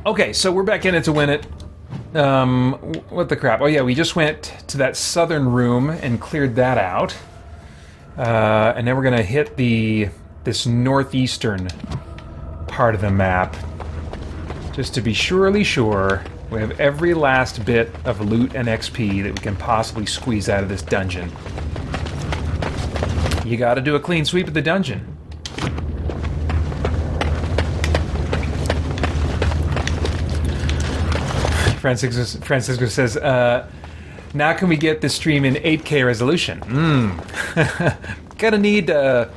Okay, so we're back in it to win it. What the crap? Oh yeah, we just went to that southern room and cleared that out. And then we're gonna hit this northeastern part of the map. Just to be surely sure, we have every last bit of loot and XP that we can possibly squeeze out of this dungeon. You gotta do a clean sweep of the dungeon. Francisco says, now can we get this stream in 8K resolution? Gonna need a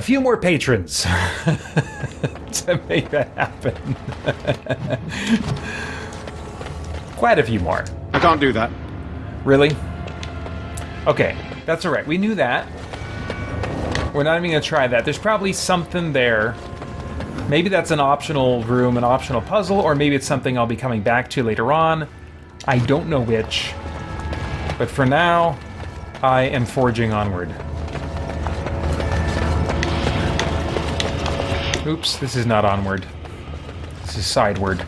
few more patrons to make that happen. Quite a few more. I can't do that. Really? Okay, that's alright. We knew that. We're not even gonna try that. There's probably something there. Maybe that's an optional room, an optional puzzle, or maybe it's something I'll be coming back to later on. I don't know which. But for now, I am forging onward. Oops, this is not onward. This is sideward.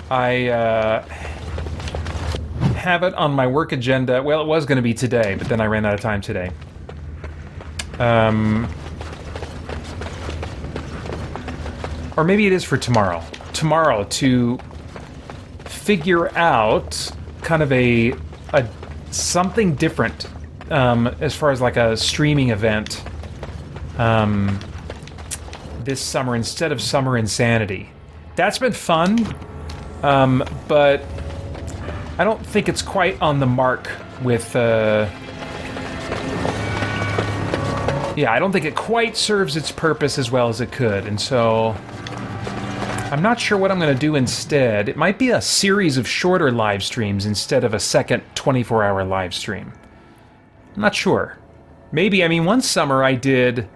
I have it on my work agenda. Well, it was going to be today, but then I ran out of time today. Or maybe it is for tomorrow. Tomorrow to figure out kind of a something different as far as like a streaming event this summer instead of Summer Insanity. That's been fun, but I don't think it's quite on the mark with, yeah, I don't think it quite serves its purpose as well as it could, and so I'm not sure what I'm going to do instead. It might be a series of shorter live streams instead of a second 24-hour live stream. I'm not sure. Maybe, I mean, one summer I did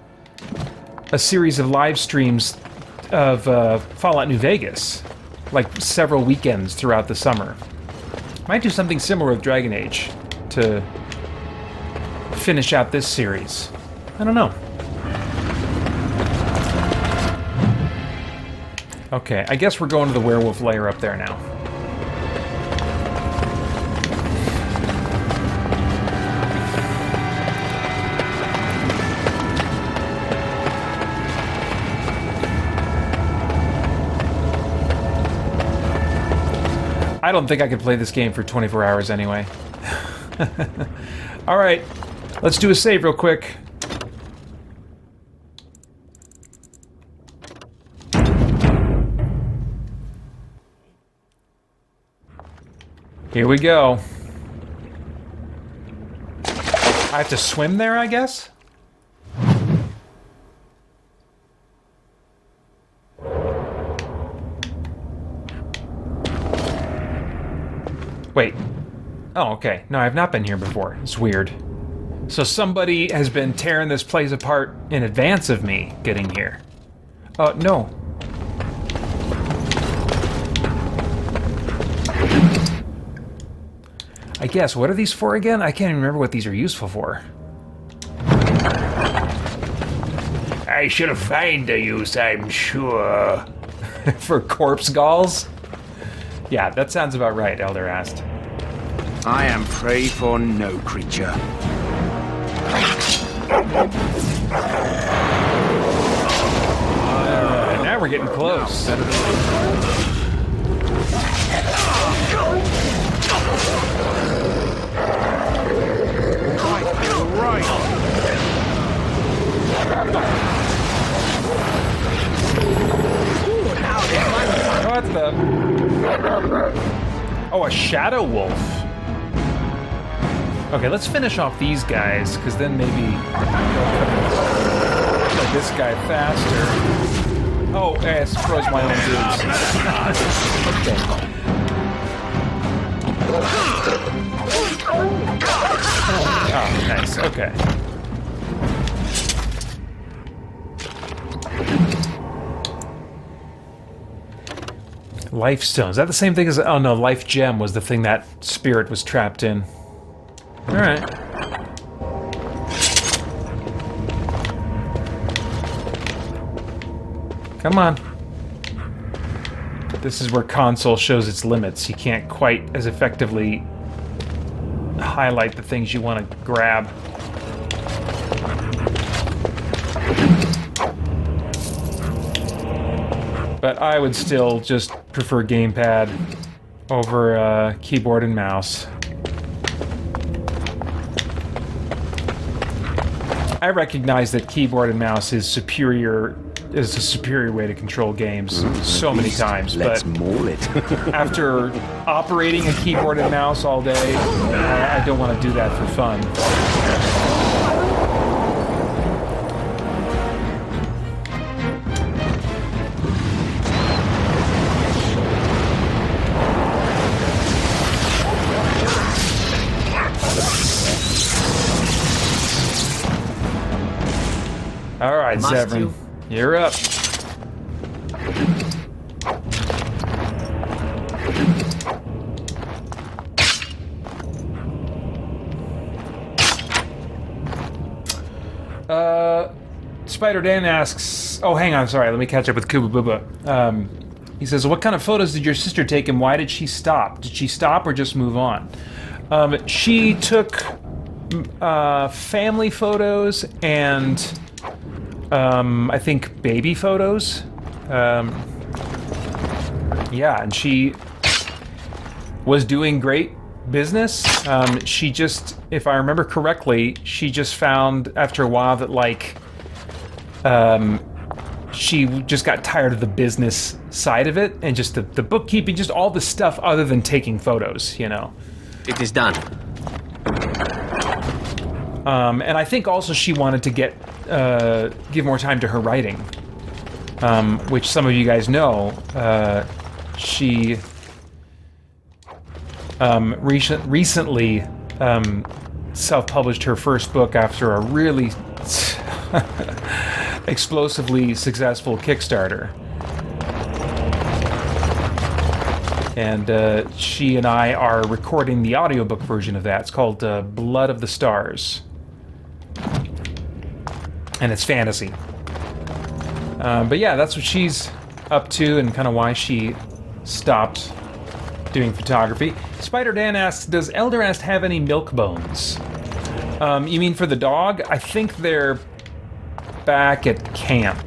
a series of live streams of Fallout New Vegas, like several weekends throughout the summer. Might do something similar with Dragon Age to finish out this series. I don't know. Okay, I guess we're going to the werewolf lair up there now. I don't think I could play this game for 24 hours anyway. Alright, let's do a save real quick. Here we go. I have to swim there, I guess? Wait. Oh, okay. No, I've not been here before. It's weird. So somebody has been tearing this place apart in advance of me getting here. No. I guess. What are these for again? I can't even remember what these are useful for. I shall find a use, I'm sure. For corpse galls? Yeah, that sounds about right, Elderast. I am prey for no creature. Now we're getting close. Right. What the? Oh, a shadow wolf. Okay, let's finish off these guys, because then maybe like this guy faster. Oh, I suppose my own dudes. Okay. Oh, nice. Okay. Life stone. Is that the same thing as... Oh, no. Life gem was the thing that spirit was trapped in. Alright. Come on. This is where console shows its limits. You can't quite as effectively highlight the things you want to grab. But I would still just prefer gamepad over keyboard and mouse. I recognize that keyboard and mouse is superior, is a superior way to control games so many times, let's but maul it. after operating a keyboard and mouse all day, I don't want to do that for fun. All right, Severin, you're up. Spider Dan asks, oh, hang on, sorry, let me catch up with Kuba Booba. He says, what kind of photos did your sister take and why did she stop? Did she stop or just move on? She took family photos and I think baby photos. Yeah, and she was doing great business. She just, if I remember correctly, she just found after a while that, like, she just got tired of the business side of it and just the bookkeeping, just all the stuff other than taking photos, you know. It is done. And I think also she wanted to give more time to her writing, which some of you guys know. She recently self-published her first book after a really explosively successful Kickstarter. And she and I are recording the audiobook version of that. It's called Blood of the Stars. And it's fantasy. But yeah, that's what she's up to and kind of why she stopped doing photography. Spider Dan asks, does Elderast have any milk bones? You mean for the dog? I think they're back at camp.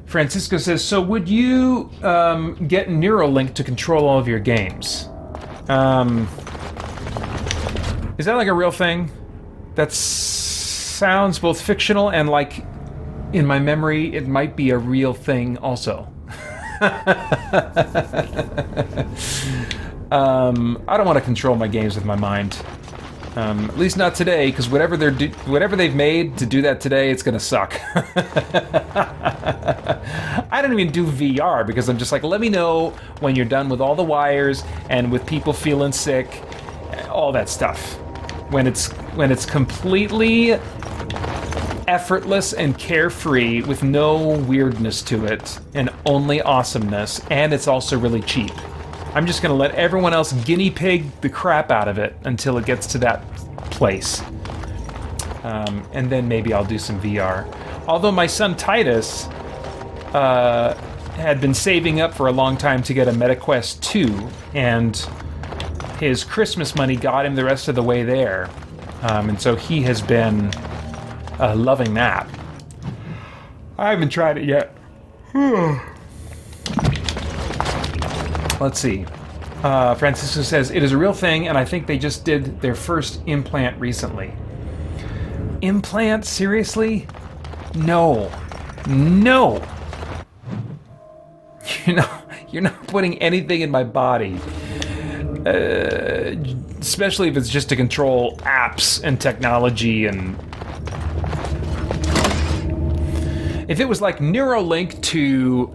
Francisco says, so would you get Neurolink to control all of your games? Is that like a real thing? That sounds both fictional and like, in my memory, it might be a real thing also. I don't want to control my games with my mind. At least not today, because whatever they've made to do that today, it's gonna suck. I don't even do VR because I'm just like, let me know when you're done with all the wires and with people feeling sick, all that stuff. When it's completely effortless and carefree with no weirdness to it and only awesomeness, and it's also really cheap. I'm just gonna let everyone else guinea pig the crap out of it until it gets to that place. And then maybe I'll do some VR. Although my son Titus had been saving up for a long time to get a MetaQuest 2, and his Christmas money got him the rest of the way there. And so he has been loving that. I haven't tried it yet. Let's see. Francisco says, it is a real thing, and I think they just did their first implant recently. Implant? Seriously? No. No! You're not putting anything in my body. Especially if it's just to control apps and technology and... If it was like Neurolink to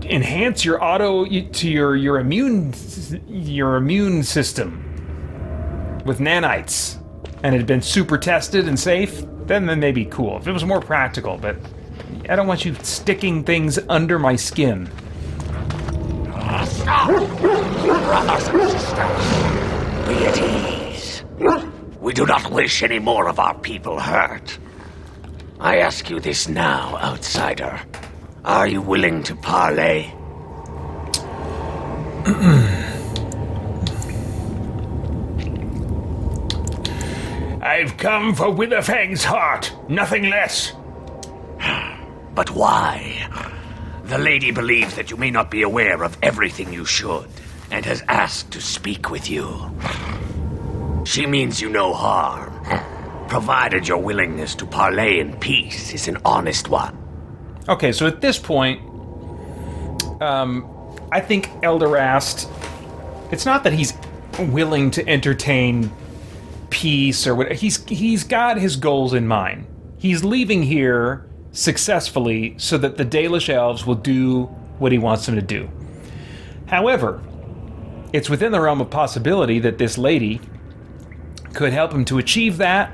enhance your your immune system with nanites, and it had been super tested and safe, then maybe cool. If it was more practical, but I don't want you sticking things under my skin. Brothers and sisters, be at ease. We We do not wish any more of our people hurt. I ask you this now, outsider. Are you willing to parley? I've come for Witherfang's heart, nothing less. But why? The lady believes that you may not be aware of everything you should, and has asked to speak with you. She means you no harm, provided your willingness to parley in peace is an honest one. Okay, so at this point, I think Elderast, it's not that he's willing to entertain peace or whatever. He's got his goals in mind. He's leaving here successfully so that the Dalish elves will do what he wants them to do. However, it's within the realm of possibility that this lady could help him to achieve that,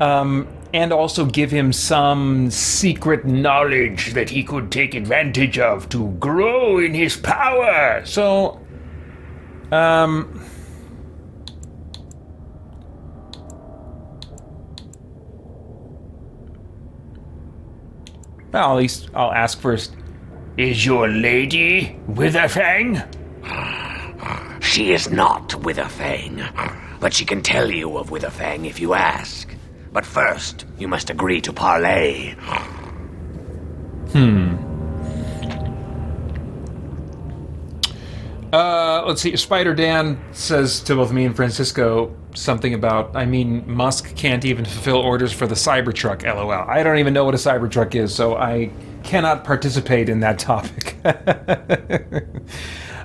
and also give him some secret knowledge that he could take advantage of to grow in his power. So, well, at least I'll ask first. Is your lady Witherfang? She is not Witherfang, but she can tell you of Witherfang if you ask. But first, you must agree to parley. Let's see. Spider Dan says to both me and Francisco something about, Musk can't even fulfill orders for the Cybertruck, LOL. I don't even know what a Cybertruck is, so I cannot participate in that topic.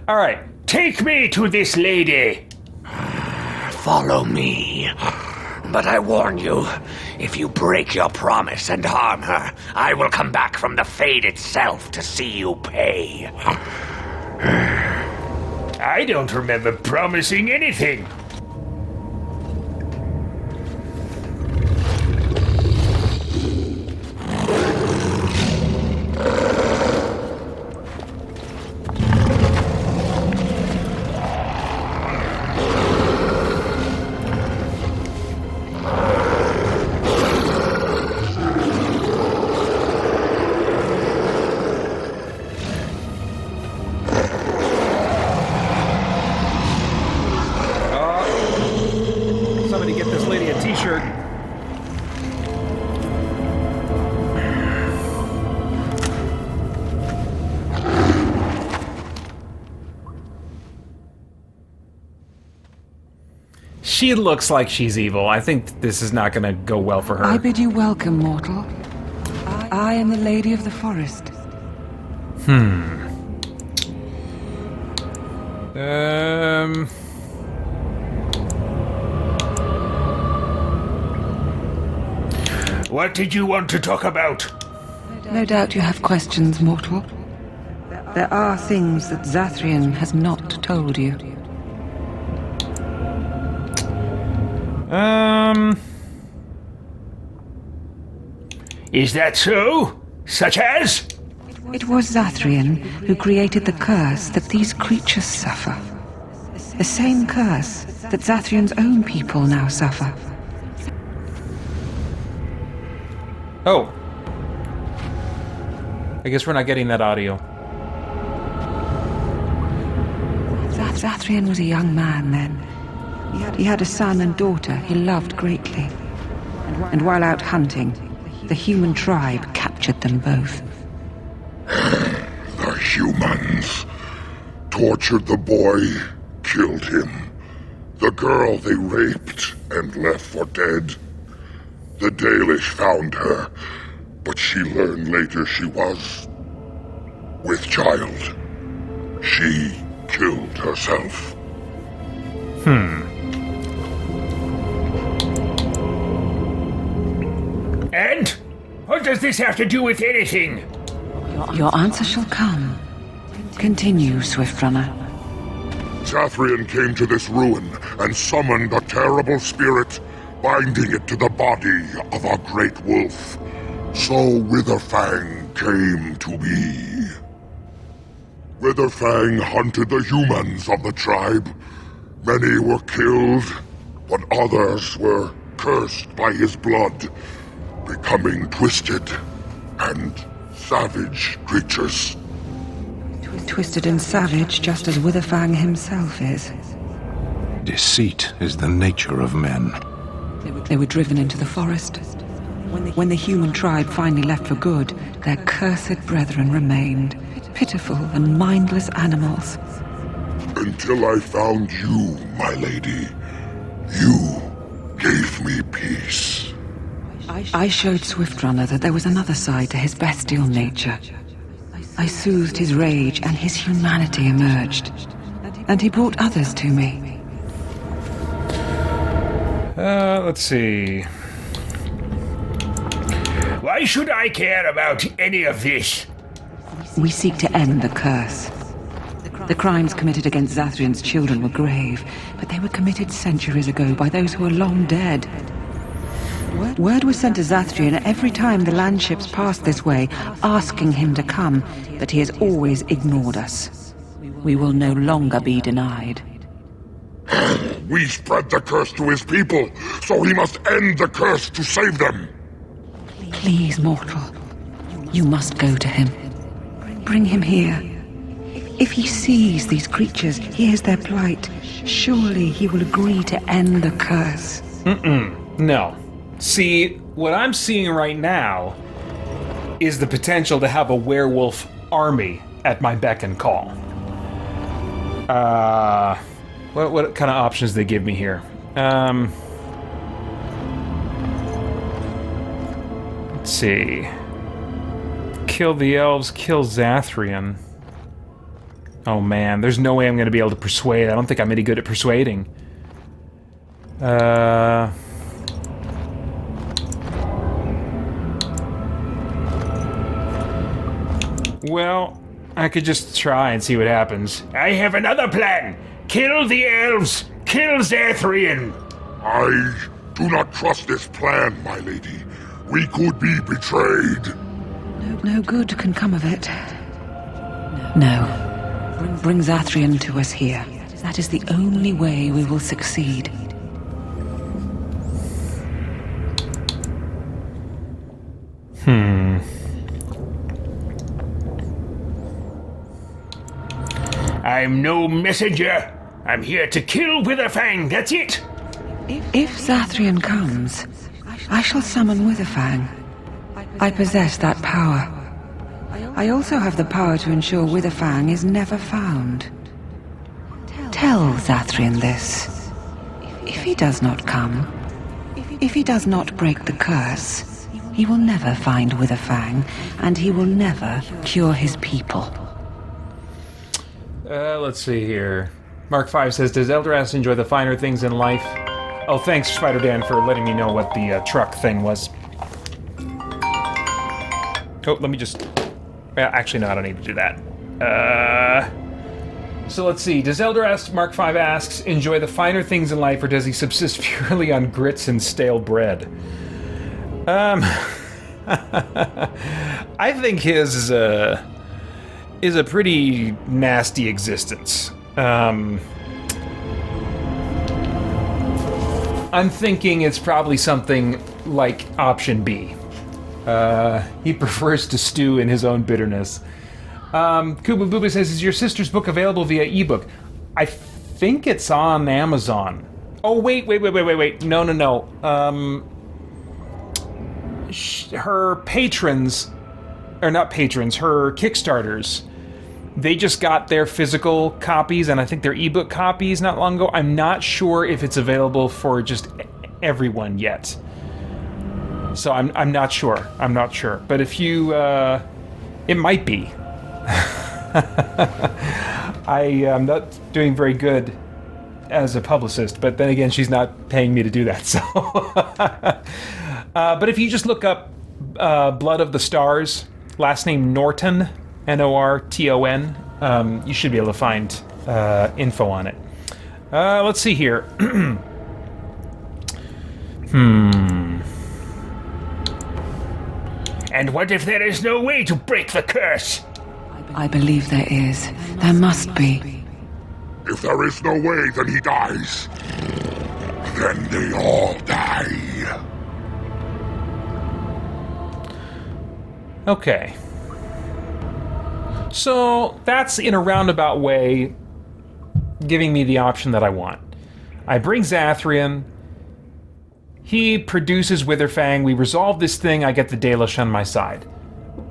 All right. Take me to this lady. Follow me. But I warn you, if you break your promise and harm her, I will come back from the Fade itself to see you pay. I don't remember promising anything. She looks like she's evil. I think this is not going to go well for her. I bid you welcome, mortal. I am the Lady of the Forest. What did you want to talk about? No doubt you have questions, mortal. There are things that Zathrian has not told you. Is that so? Such as? It was Zathrian who created the curse that these creatures suffer. The same curse that Zathrian's own people now suffer. Oh. I guess we're not getting that audio. Zathrian was a young man then. He had a son and daughter he loved greatly. And while out hunting, the human tribe captured them both. The humans tortured the boy, killed him. The girl they raped and left for dead. The Dalish found her, but she learned later she was with child. She killed herself. And? What does this have to do with anything? Your answer shall come. Continue, Swift Runner. Zathrian came to this ruin and summoned a terrible spirit, binding it to the body of a great wolf. So Witherfang came to be. Witherfang hunted the humans of the tribe. Many were killed, but others were cursed by his blood, becoming twisted and savage creatures. Twisted and savage, just as Witherfang himself is. Deceit is the nature of men. They were driven into the forest. When the human tribe finally left for good, their cursed brethren remained, pitiful and mindless animals. Until I found you, my lady. You gave me peace. I showed Swiftrunner that there was another side to his bestial nature. I soothed his rage, and his humanity emerged. And he brought others to me. Let's see. Why should I care about any of this? We seek to end the curse. The crimes committed against Zathrian's children were grave, but they were committed centuries ago by those who are long dead. Word was sent to Zathrian every time the landships passed this way, asking him to come, but he has always ignored us. We will no longer be denied. We spread the curse to his people, so he must end the curse to save them. Please, mortal. You must go to him. Bring him here. If he sees these creatures, hears their plight, surely he will agree to end the curse. No. See, what I'm seeing right now is the potential to have a werewolf army at my beck and call. What kind of options they give me here? Let's see. Kill the elves, kill Zathrian. Oh man, there's no way I'm going to be able to persuade. I don't think I'm any good at persuading. Well, I could just try and see what happens. I have another plan. Kill the elves. Kill Zathrian. I do not trust this plan, my lady. We could be betrayed. No good can come of it. No. Bring Zathrian to us here. That is the only way we will succeed. I'm no messenger. I'm here to kill Witherfang, that's it. If Zathrian comes, I shall summon Witherfang. I possess that power. I also have the power to ensure Witherfang is never found. Tell Zathrian this. If he does not come, if he does not break the curse, he will never find Witherfang, and he will never cure his people. Let's see here. Mark 5 says, does Elderast enjoy the finer things in life? Oh, thanks, Spider Dan, for letting me know what the truck thing was. Oh, let me just... Well, actually, no, I don't need to do that. So let's see. Does Elderast, Mark 5 asks, enjoy the finer things in life, or does he subsist purely on grits and stale bread? I think his is a pretty nasty existence. I'm thinking it's probably something like option B. He prefers to stew in his own bitterness. Kubu Booba says, is your sister's book available via ebook? I think it's on Amazon. Oh, wait. No. Her patrons, or not patrons, her Kickstarters, they just got their physical copies, and I think their ebook copies not long ago. I'm not sure if it's available for just everyone yet. So I'm not sure. But if you, it might be. I am not doing very good as a publicist, but then again, she's not paying me to do that, so. But if you just look up Blood of the Stars, last name Norton, Norton, you should be able to find info on it. Let's see here. And what if there is no way to break the curse? I believe there is. There must be. If there is no way, then he dies. then they all die. Okay. So that's in a roundabout way giving me the option that I want. I bring Zathrian. He produces Witherfang. We resolve this thing. I get the Dalish on my side.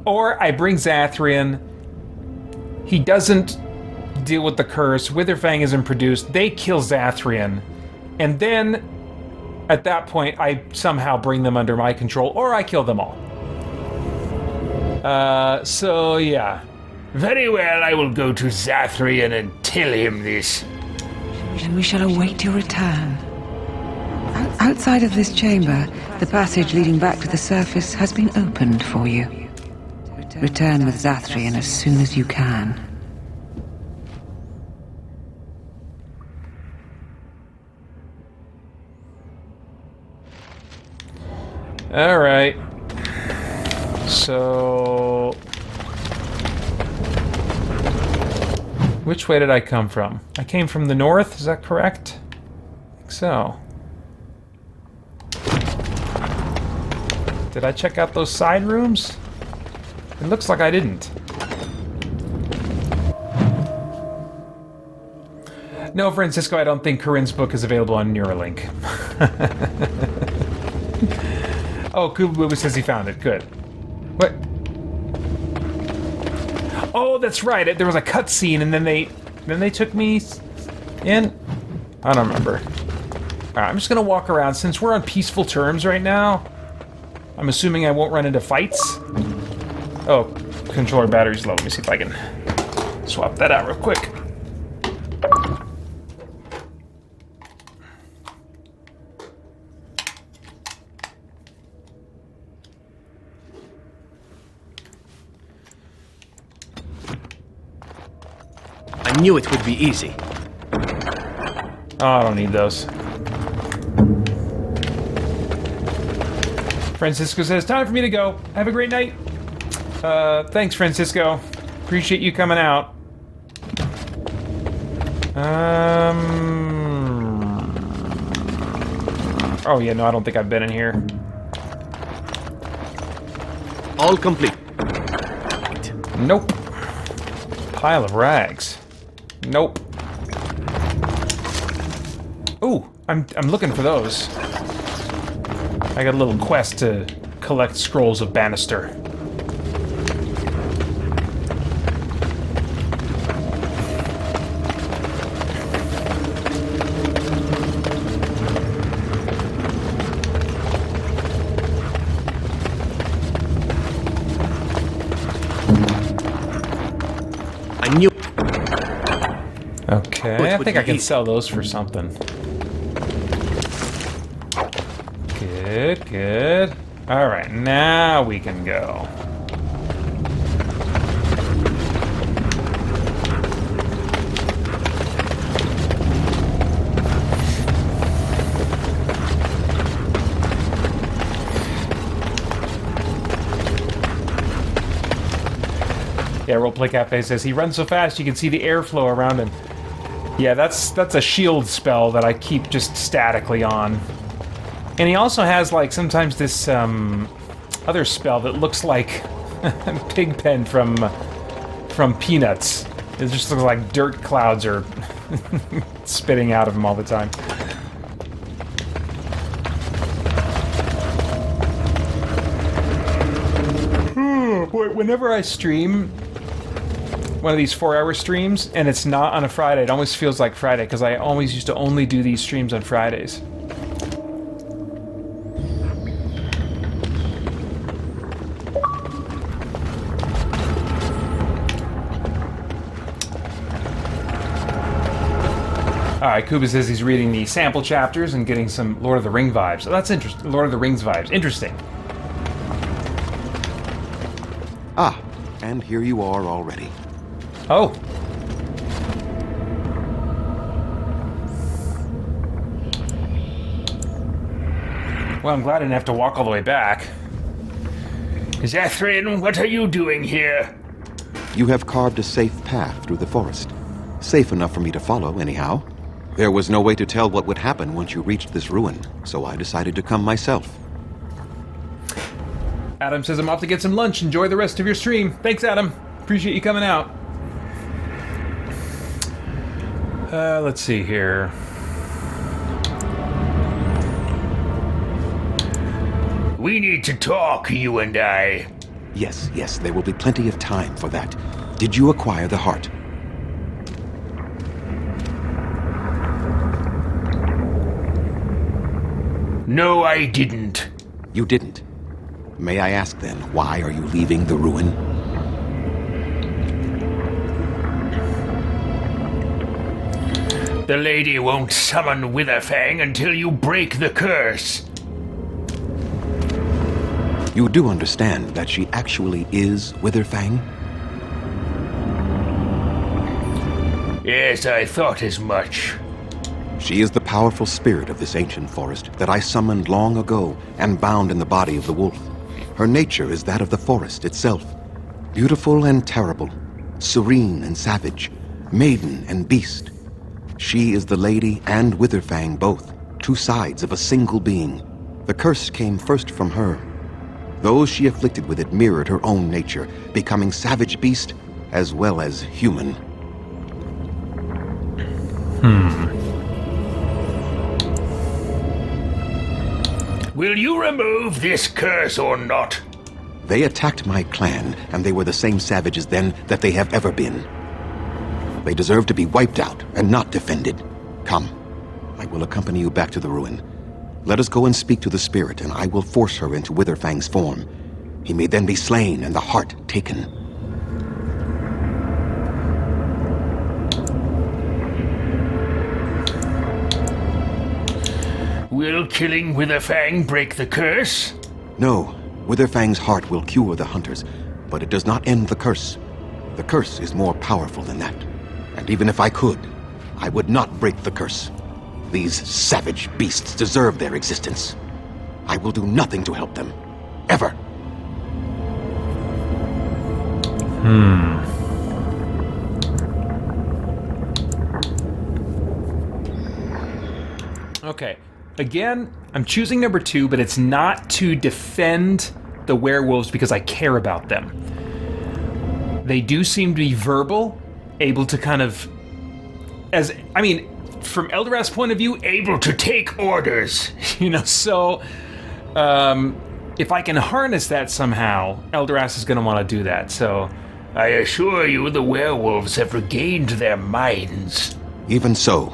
Or I bring Zathrian. He doesn't deal with the curse. Witherfang isn't produced. They kill Zathrian. And then, at that point, I somehow bring them under my control, or I kill them all. So yeah. Very well, I will go to Zathrian and tell him this. And we shall await your return. Outside of this chamber, the passage leading back to the surface has been opened for you. Return with Zathrian as soon as you can. Alright. So... which way did I come from? I came from the north, is that correct? I think so. Did I check out those side rooms? It looks like I didn't. No, Francisco, I don't think Corinne's book is available on Neurolink. Oh, Kubu says he found it. Good. What? Oh, that's right. There was a cutscene, and then they took me in. I don't remember. All right, I'm just gonna walk around since we're on peaceful terms right now. I'm assuming I won't run into fights. Oh, controller battery's low. Let me see if I can swap that out real quick. I knew it would be easy. Oh, I don't need those. Francisco says, time for me to go. Have a great night. Thanks, Francisco. Appreciate you coming out. Oh, yeah, no, I don't think I've been in here. All complete. Nope. Pile of rags. Nope. Ooh, I'm looking for those. I got a little quest to collect scrolls of Bannister. I knew. Okay, I think I can sell those for something. Good, good. Alright, now we can go. Yeah, Roleplay Cafe says he runs so fast you can see the airflow around him. Yeah, that's a shield spell that I keep just statically on. And he also has, like, sometimes this other spell that looks like Pigpen from Peanuts. It just looks like dirt clouds are spitting out of him all the time. Boy, whenever I stream one of these 4-hour streams, and it's not on a Friday, it always feels like Friday, because I always used to only do these streams on Fridays. Alright, Kuba says he's reading the sample chapters and getting some Lord of the Ring vibes. Oh, that's interesting. Lord of the Rings vibes. Interesting. Ah, and here you are already. Oh. Well, I'm glad I didn't have to walk all the way back. Zathrian, what are you doing here? You have carved a safe path through the forest. Safe enough for me to follow, anyhow. There was no way to tell what would happen once you reached this ruin, so I decided to come myself. Adam says I'm off to get some lunch. Enjoy the rest of your stream. Thanks, Adam. Appreciate you coming out. Let's see here. We need to talk, you and I. Yes, there will be plenty of time for that. Did you acquire the heart? No, I didn't. You didn't. May I ask then, why are you leaving the ruin? The lady won't summon Witherfang until you break the curse. You do understand that she actually is Witherfang? Yes, I thought as much. She is the powerful spirit of this ancient forest that I summoned long ago and bound in the body of the wolf. Her nature is that of the forest itself. Beautiful and terrible, serene and savage, maiden and beast. She is the lady and Witherfang both, two sides of a single being. The curse came first from her. Those she afflicted with it mirrored her own nature, becoming savage beast as well as human. Will you remove this curse or not? They attacked my clan, and they were the same savages then that they have ever been. They deserve to be wiped out and not defended. Come, I will accompany you back to the ruin. Let us go and speak to the spirit, and I will force her into Witherfang's form. He may then be slain and the heart taken. Will killing Witherfang break the curse? No, Witherfang's heart will cure the hunters, but it does not end the curse. The curse is more powerful than that. And even if I could, I would not break the curse. These savage beasts deserve their existence. I will do nothing to help them. Ever. Okay. Again, I'm choosing number 2, but it's not to defend the werewolves because I care about them. They do seem to be verbal, able to kind of... from Elderast's point of view, Able to take orders. so... if I can harness that somehow, Elderast is going to want to do that, so... I assure you the werewolves have regained their minds. Even so,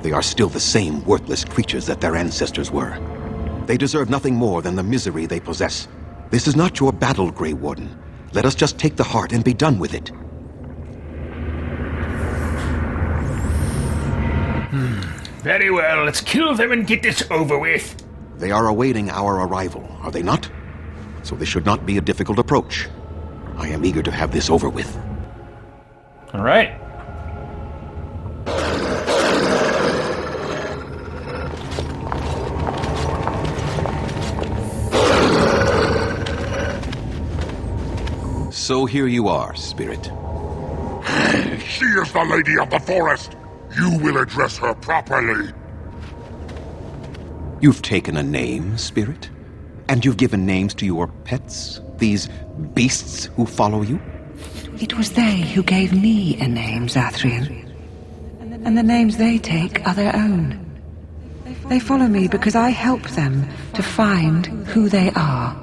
they are still the same worthless creatures that their ancestors were. They deserve nothing more than the misery they possess. This is not your battle, Grey Warden. Let us just take the heart and be done with it. Very well, let's kill them and get this over with. They are awaiting our arrival, are they not? So this should not be a difficult approach. I am eager to have this over with. All right. So here you are, Spirit. She is the lady of the forest. You will address her properly. You've taken a name, Spirit? And you've given names to your pets? These beasts who follow you? It was they who gave me a name, Zathrian. And the names they take are their own. They follow me because I help them to find who they are.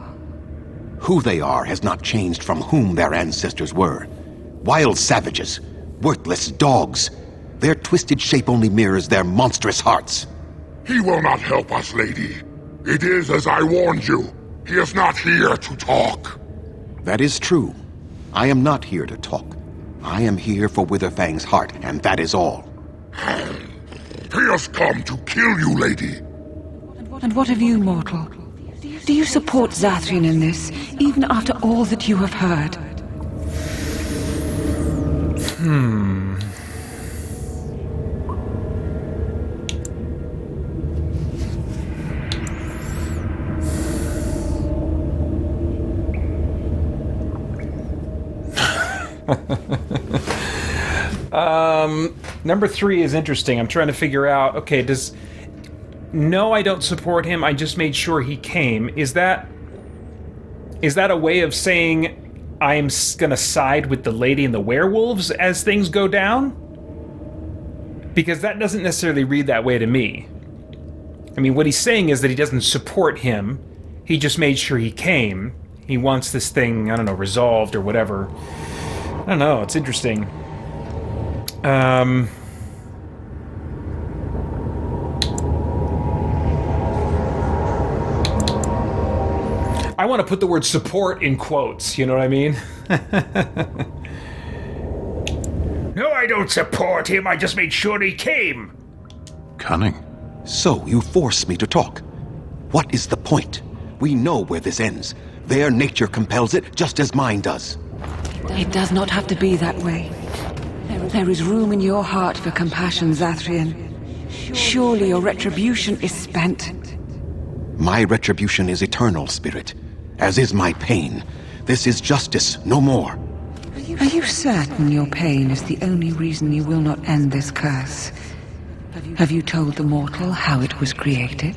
Who they are has not changed from whom their ancestors were. Wild savages, worthless dogs. Their twisted shape only mirrors their monstrous hearts. He will not help us, lady. It is as I warned you. He is not here to talk. That is true. I am not here to talk. I am here for Witherfang's heart, and that is all. He has come to kill you, lady. And what of you, mortal? Do you support Zathrian in this, even after all that you have heard? Number 3 is interesting. I'm trying to figure out, okay, no, I don't support him, I just made sure he came. Is that a way of saying I'm gonna side with the lady and the werewolves as things go down? Because that doesn't necessarily read that way to me. I mean, what he's saying is that he doesn't support him, he just made sure he came. He wants this thing, I don't know, resolved or whatever. I don't know, it's interesting. I want to put the word support in quotes, you know what I mean? No, I don't support him. I just made sure he came. Cunning. So you force me to talk. What is the point? We know where this ends. Their nature compels it, just as mine does. It does not have to be that way. There is room in your heart for compassion, Zathrian. Surely your retribution is spent. My retribution is eternal, Spirit, as is my pain. This is justice, no more. Are you certain your pain is the only reason you will not end this curse? Have you told the mortal how it was created?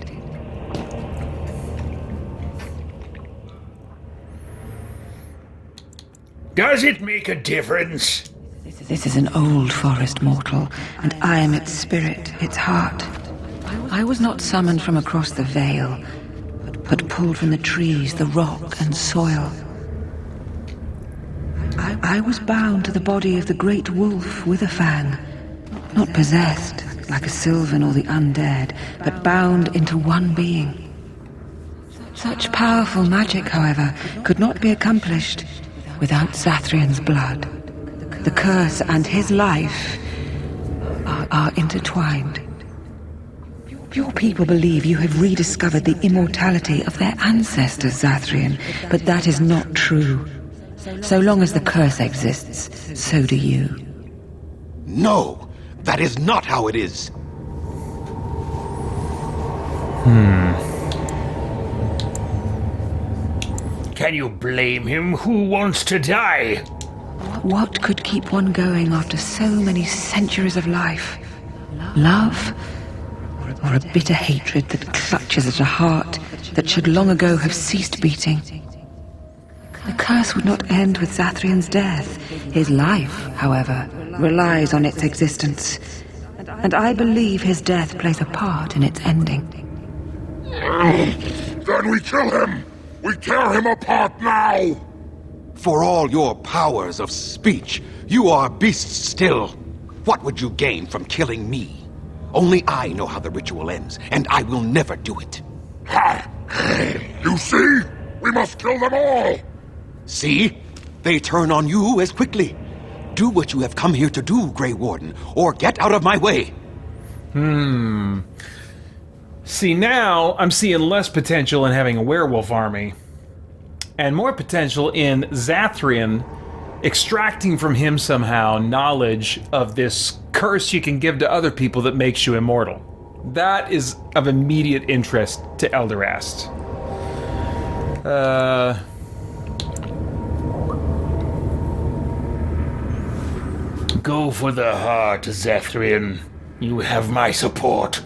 Does it make a difference? This is an old forest, mortal, and I am its spirit, its heart. I was not summoned from across the Vale, but pulled from the trees, the rock and soil. I was bound to the body of the great wolf, Witherfang. Not possessed, like a Sylvan or the undead, but bound into one being. Such powerful magic, however, could not be accomplished without Zathrian's blood. The curse and his life are intertwined. Your people believe you have rediscovered the immortality of their ancestors, Zathrian, but that is not true. So long as the curse exists, so do you. No, that is not how it is. Can you blame him? Who wants to die? What could keep one going after so many centuries of life? Love? Or a bitter hatred that clutches at a heart that should long ago have ceased beating? The curse would not end with Zathrian's death. His life, however, relies on its existence. And I believe his death plays a part in its ending. Then we kill him! We tear him apart now! For all your powers of speech, you are beasts still. What would you gain from killing me? Only I know how the ritual ends, and I will never do it. Ha! You see? We must kill them all! See? They turn on you as quickly. Do what you have come here to do, Grey Warden, or get out of my way. See, now I'm seeing less potential in having a werewolf army, and more potential in Zathrian extracting from him somehow knowledge of this curse you can give to other people that makes you immortal. That is of immediate interest to Elderast. Go for the heart, Zathrian. You have my support.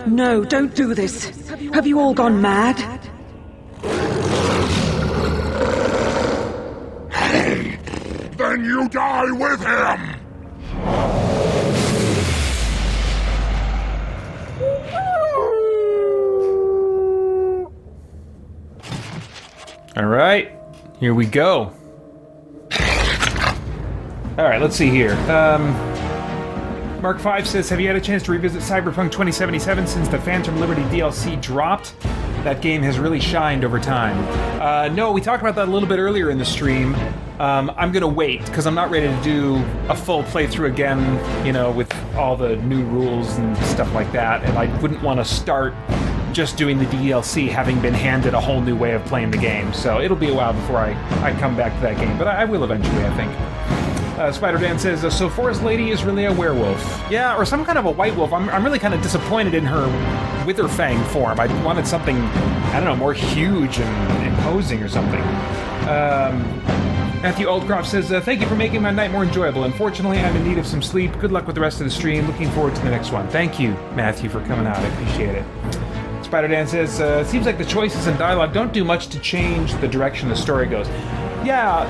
No, don't do this. Have you all gone mad? Then you die with him! Alright, here we go. Alright, let's see here. Mark 5 says, have you had a chance to revisit Cyberpunk 2077 since the Phantom Liberty DLC dropped? That game has really shined over time. No, we talked about that a little bit earlier in the stream. I'm gonna wait, because I'm not ready to do a full playthrough again, you know, with all the new rules and stuff like that, and I wouldn't want to start just doing the DLC having been handed a whole new way of playing the game, so it'll be a while before I come back to that game, but I will eventually, I think. Spider-Dan says, so Forest Lady is really a werewolf. Yeah, or some kind of a white wolf. I'm really kind of disappointed in her Witherfang form. I wanted something, I don't know, more huge and imposing or something. Matthew Oldcroft says, thank you for making my night more enjoyable. Unfortunately, I'm in need of some sleep. Good luck with the rest of the stream. Looking forward to the next one. Thank you, Matthew, for coming out. I appreciate it. Spider Dan says, it seems like the choices and dialogue don't do much to change the direction the story goes. Yeah,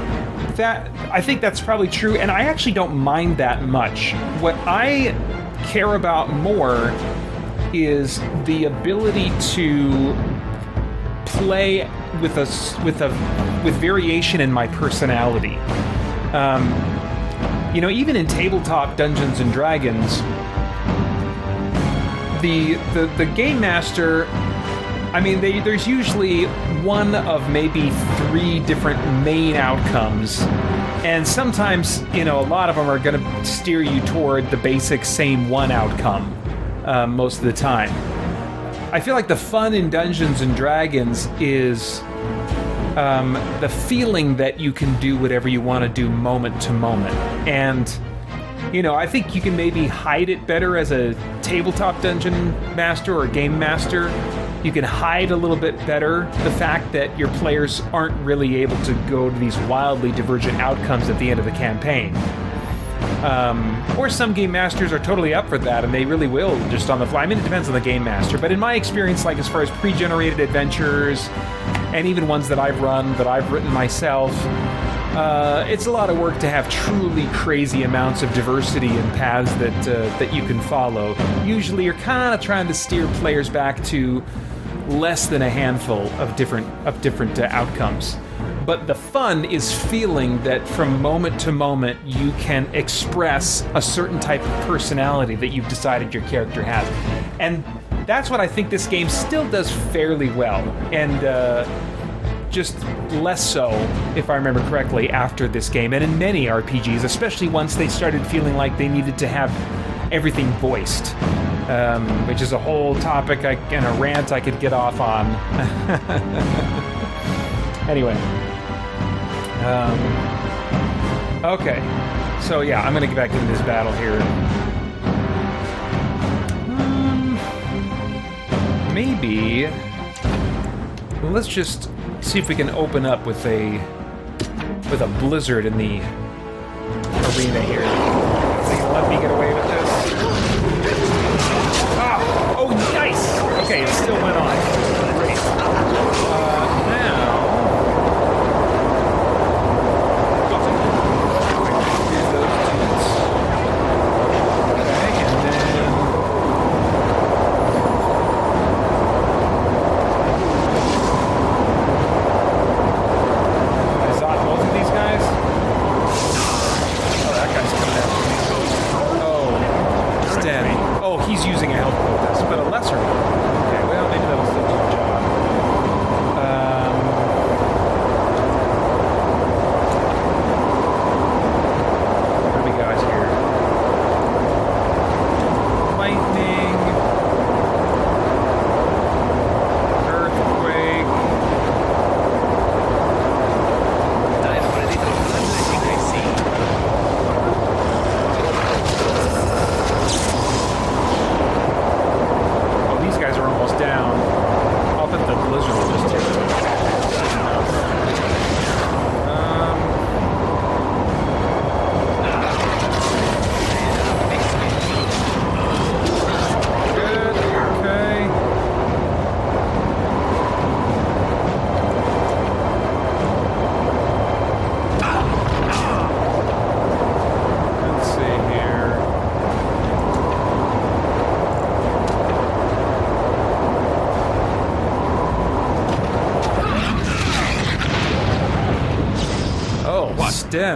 I think that's probably true, and I actually don't mind that much. What I care about more is the ability to play with variation in my personality. You know, even in tabletop Dungeons and Dragons, the game master, I mean, there's usually one of maybe 3 different main outcomes, and sometimes, you know, a lot of them are going to steer you toward the basic same one outcome most of the time. I feel like the fun in Dungeons and Dragons is the feeling that you can do whatever you want to do moment to moment. And, you know, I think you can maybe hide it better as a tabletop dungeon master or game master. You can hide a little bit better the fact that your players aren't really able to go to these wildly divergent outcomes at the end of the campaign. Or some game masters are totally up for that, and they really will just on the fly. I mean, it depends on the game master, but in my experience, like as far as pre-generated adventures, and even ones that I've run, that I've written myself, it's a lot of work to have truly crazy amounts of diversity in paths that you can follow. Usually you're kind of trying to steer players back to less than a handful of different outcomes. But the fun is feeling that from moment to moment you can express a certain type of personality that you've decided your character has. And that's what I think this game still does fairly well. And just less so, if I remember correctly, after this game. And in many RPGs, especially once they started feeling like they needed to have everything voiced. Which is a whole topic and a rant I could get off on. Anyway. Okay, so yeah, I'm gonna get back into this battle here. Maybe let's just see if we can open up with a blizzard in the arena here. They can let me get away with this. Ah! Oh, nice! Okay, it still went on. Great. Now.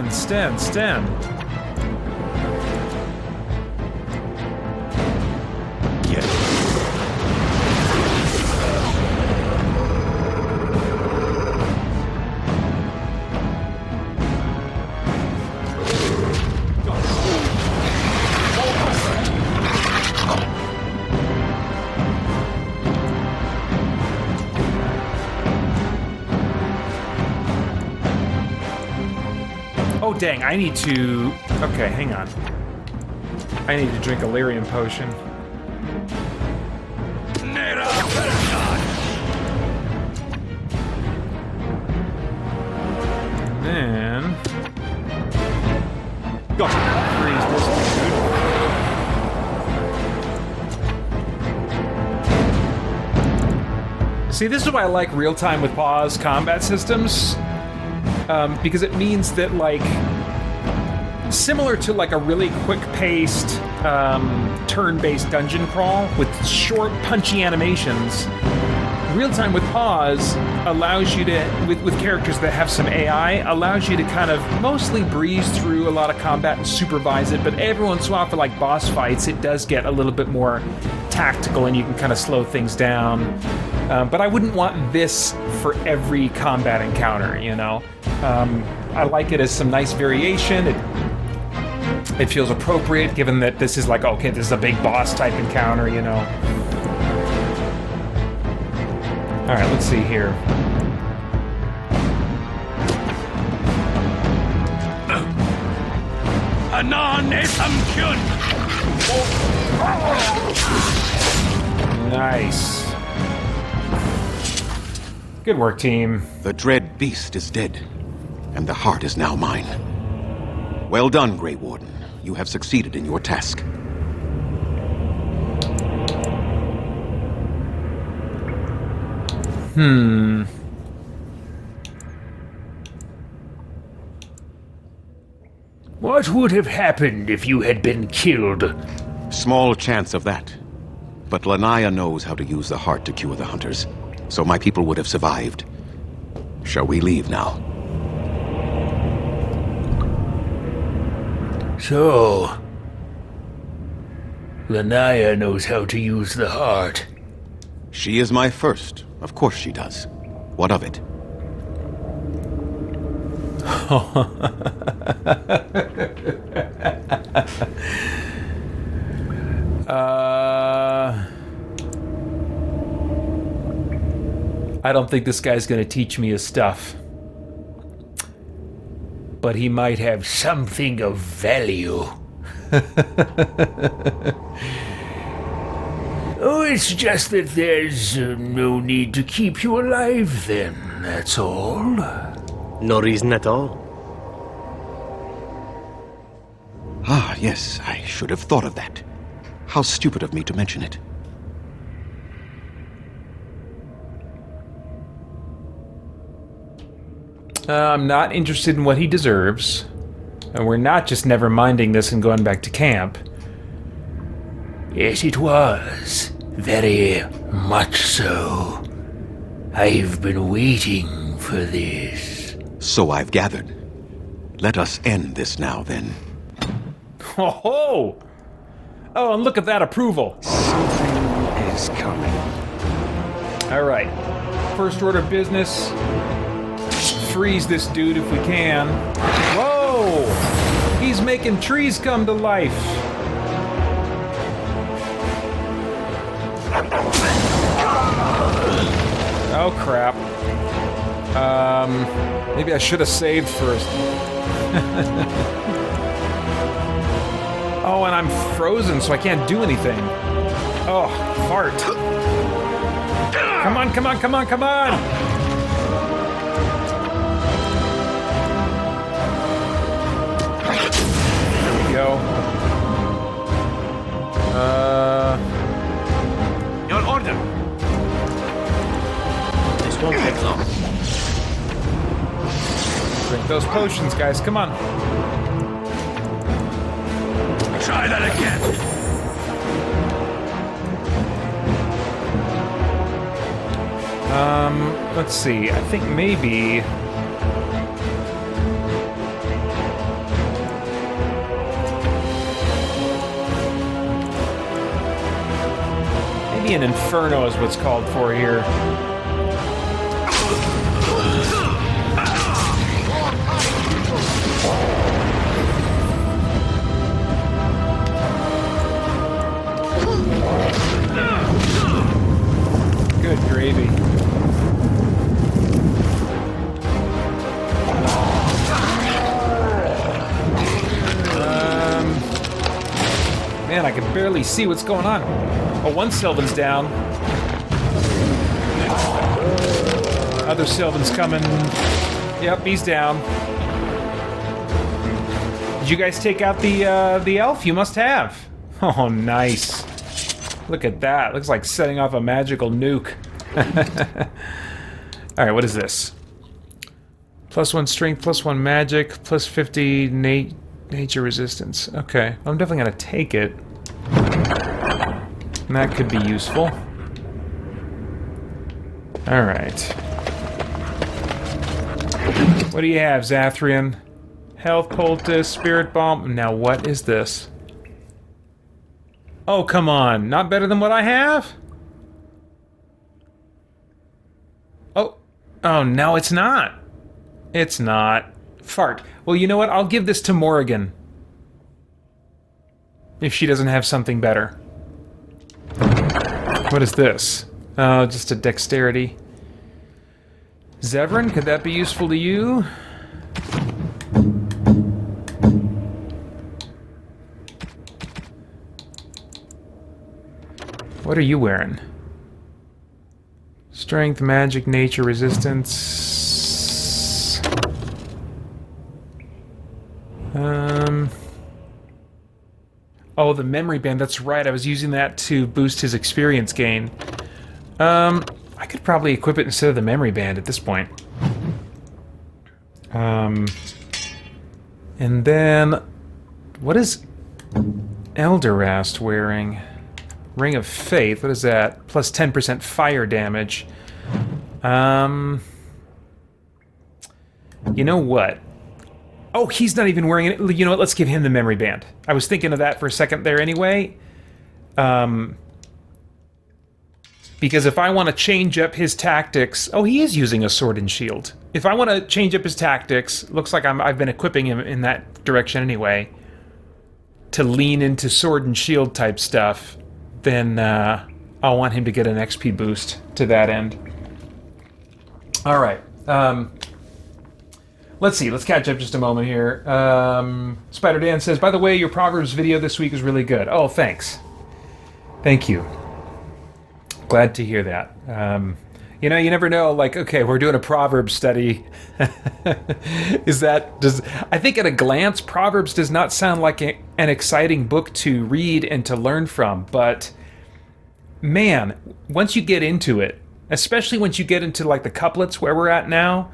Sten. Yeah. Oh, dang, I need to... Okay, hang on. I need to drink a lyrium potion. And then... See, this is why I like real-time with pause combat systems, because it means that, like, similar to, like, a really quick-paced, turn-based dungeon crawl with short, punchy animations, real-time with pause allows you to, with characters that have some AI, allows you to kind of mostly breeze through a lot of combat and supervise it, but every once in a while for, like, boss fights, it does get a little bit more tactical and you can kind of slow things down. But I wouldn't want this for every combat encounter, you know? I like it as some nice variation. It feels appropriate, given that this is like, okay, this is a big boss type encounter, you know? Alright, let's see here. Nice. Good work, team. The dread beast is dead, and the heart is now mine. Well done, Grey Warden. You have succeeded in your task. What would have happened if you had been killed? Small chance of that. But Lanaya knows how to use the heart to cure the hunters, so my people would have survived. Shall we leave now? So, Lanaya knows how to use the heart. She is my first. Of course she does. What of it? I don't think this guy's gonna teach me his stuff. But he might have something of value. Oh, it's just that there's no need to keep you alive then, that's all. No reason at all. Ah, yes, I should have thought of that. How stupid of me to mention it. I'm not interested in what he deserves. And we're not just never minding this and going back to camp. Yes, it was. Very much so. I've been waiting for this. So I've gathered. Let us end this now, then. Ho ho! Oh, and look at that approval. Something is coming. Alright. First order of business. Freeze this dude if we can. Whoa! He's making trees come to life. Oh crap. Maybe I should have saved first. Oh, and I'm frozen, so I can't do anything. Oh, fart. Come on, come on, come on, come on! There we go. Your order. This won't take long. Drink those potions, guys, come on. Try that again. Let's see, I think maybe... Maybe an Inferno is what's called for here. Good gravy. Man, I can barely see what's going on. Oh, one Sylvan's down. Other Sylvan's coming. Yep, he's down. Did you guys take out the elf? You must have. Oh, nice. Look at that. Looks like setting off a magical nuke. Alright, what is this? +1 strength, +1 magic, +50 nature resistance. Okay, I'm definitely gonna take it. And that could be useful. Alright. What do you have, Zathrian? Health poultice, spirit bomb. Now what is this? Oh, come on. Not better than what I have? Oh. Oh, no, it's not. It's not. Fart. Well, you know what? I'll give this to Morrigan. If she doesn't have something better. What is this? Oh, just a dexterity. Zevran, could that be useful to you? What are you wearing? Strength, magic, nature, resistance. Oh, the memory band. That's right. I was using that to boost his experience gain. I could probably equip it instead of the memory band at this point. And then, what is Elderast wearing? Ring of Faith. What is that? Plus 10% fire damage. You know what? Oh, he's not even wearing it. You know what? Let's give him the memory band. I was thinking of that for a second there anyway. Because if I want to change up his tactics... Oh, he is using a sword and shield. If I want to change up his tactics, looks like I've been equipping him in that direction anyway, to lean into sword and shield type stuff, then I'll want him to get an XP boost to that end. Alright. Let's see. Let's catch up just a moment here. Spider Dan says, by the way, your Proverbs video this week is really good. Oh, thanks. Thank you. Glad to hear that. You know, you never know, like, okay, we're doing a Proverbs study. I think at a glance, Proverbs does not sound like an exciting book to read and to learn from, but man, once you get into it, especially once you get into like the couplets where we're at now,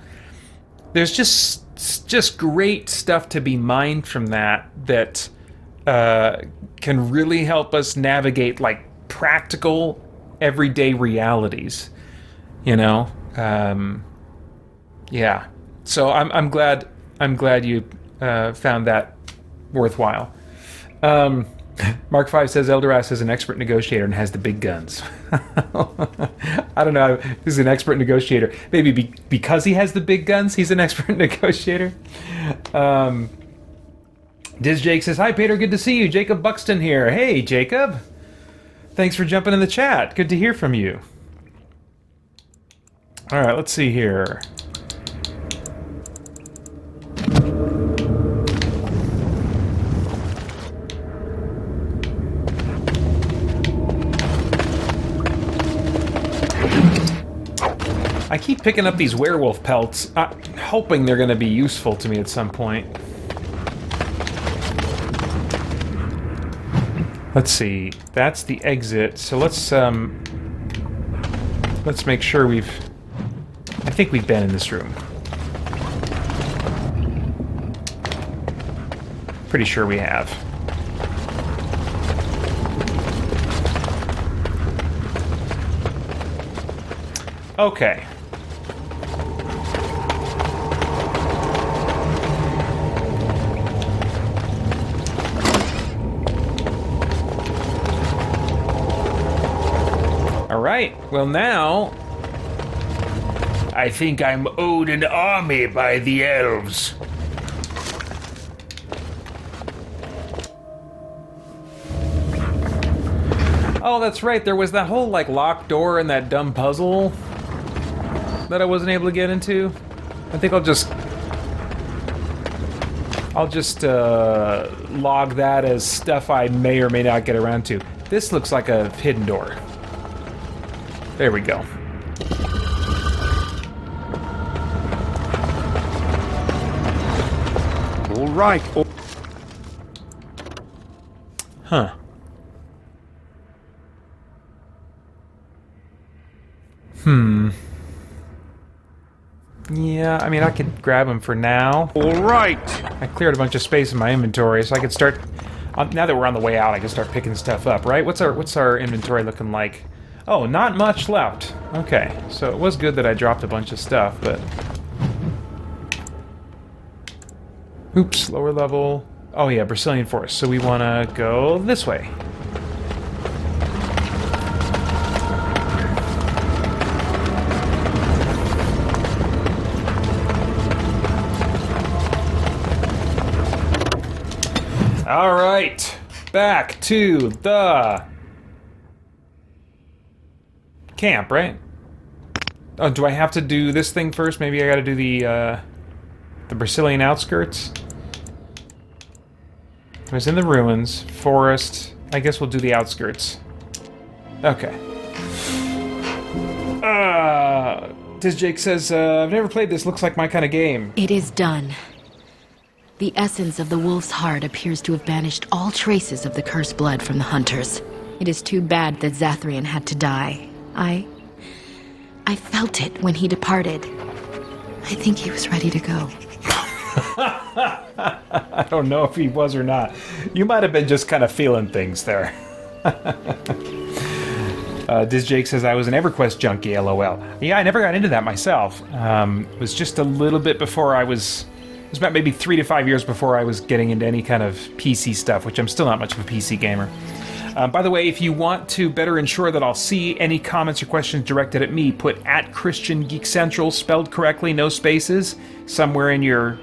there's just great stuff to be mined from that can really help us navigate like practical everyday realities, you know. Yeah, so I'm glad you found that worthwhile. Mark 5 says Elderast is an expert negotiator and has the big guns. I don't know. He's an expert negotiator. Maybe because he has the big guns, he's an expert negotiator. Diz Jake says, hi, Peter. Good to see you. Jacob Buxton here. Hey, Jacob. Thanks for jumping in the chat. Good to hear from you. All right, let's see here. I keep picking up these werewolf pelts, hoping they're going to be useful to me at some point. Let's see. That's the exit. So let's make sure I think we've been in this room. Pretty sure we have. Okay. Alright, well now... I think I'm owed an army by the elves. Oh, that's right, there was that whole, like, locked door and that dumb puzzle that I wasn't able to get into. I think I'll just log that as stuff I may or may not get around to. This looks like a hidden door. There we go. All right. Huh. Yeah, I mean, I could grab them for now. All right. I cleared a bunch of space in my inventory, so I could start... now that we're on the way out, I can start picking stuff up, right? What's our inventory looking like? Oh, not much left. Okay, so it was good that I dropped a bunch of stuff, but... Oops, lower level. Oh yeah, Brazilian Forest. So we want to go this way. All right, back to the camp, right? Oh, do I have to do this thing first? Maybe I got to do the Brazilian outskirts. I was in the ruins, forest. I guess we'll do the outskirts. Okay. Jake says, I've never played this. Looks like my kind of game. It is done. The essence of the wolf's heart appears to have banished all traces of the cursed blood from the hunters. It is too bad that Zathrian had to die. I felt it when he departed. I think he was ready to go. I don't know if he was or not. You might have been just kind of feeling things there. Jake says, I was an EverQuest junkie, LOL. Yeah, I never got into that myself. It was just a little bit before I was... It was about maybe 3 to 5 years before I was getting into any kind of PC stuff, which I'm still not much of a PC gamer. By the way, if you want to better ensure that I'll see any comments or questions directed at me, put @ChristianGeekCentral, spelled correctly, no spaces, somewhere in your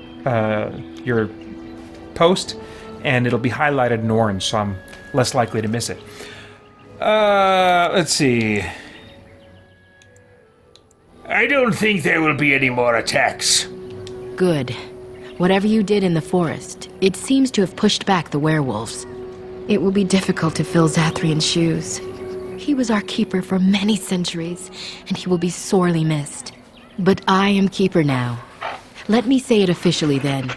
post, and it'll be highlighted in orange, so I'm less likely to miss it. Let's see. I don't think there will be any more attacks. Good. Whatever you did in the forest, it seems to have pushed back the werewolves. It will be difficult to fill Zathrian's shoes. He was our keeper for many centuries, and he will be sorely missed. But I am keeper now. Let me say it officially then.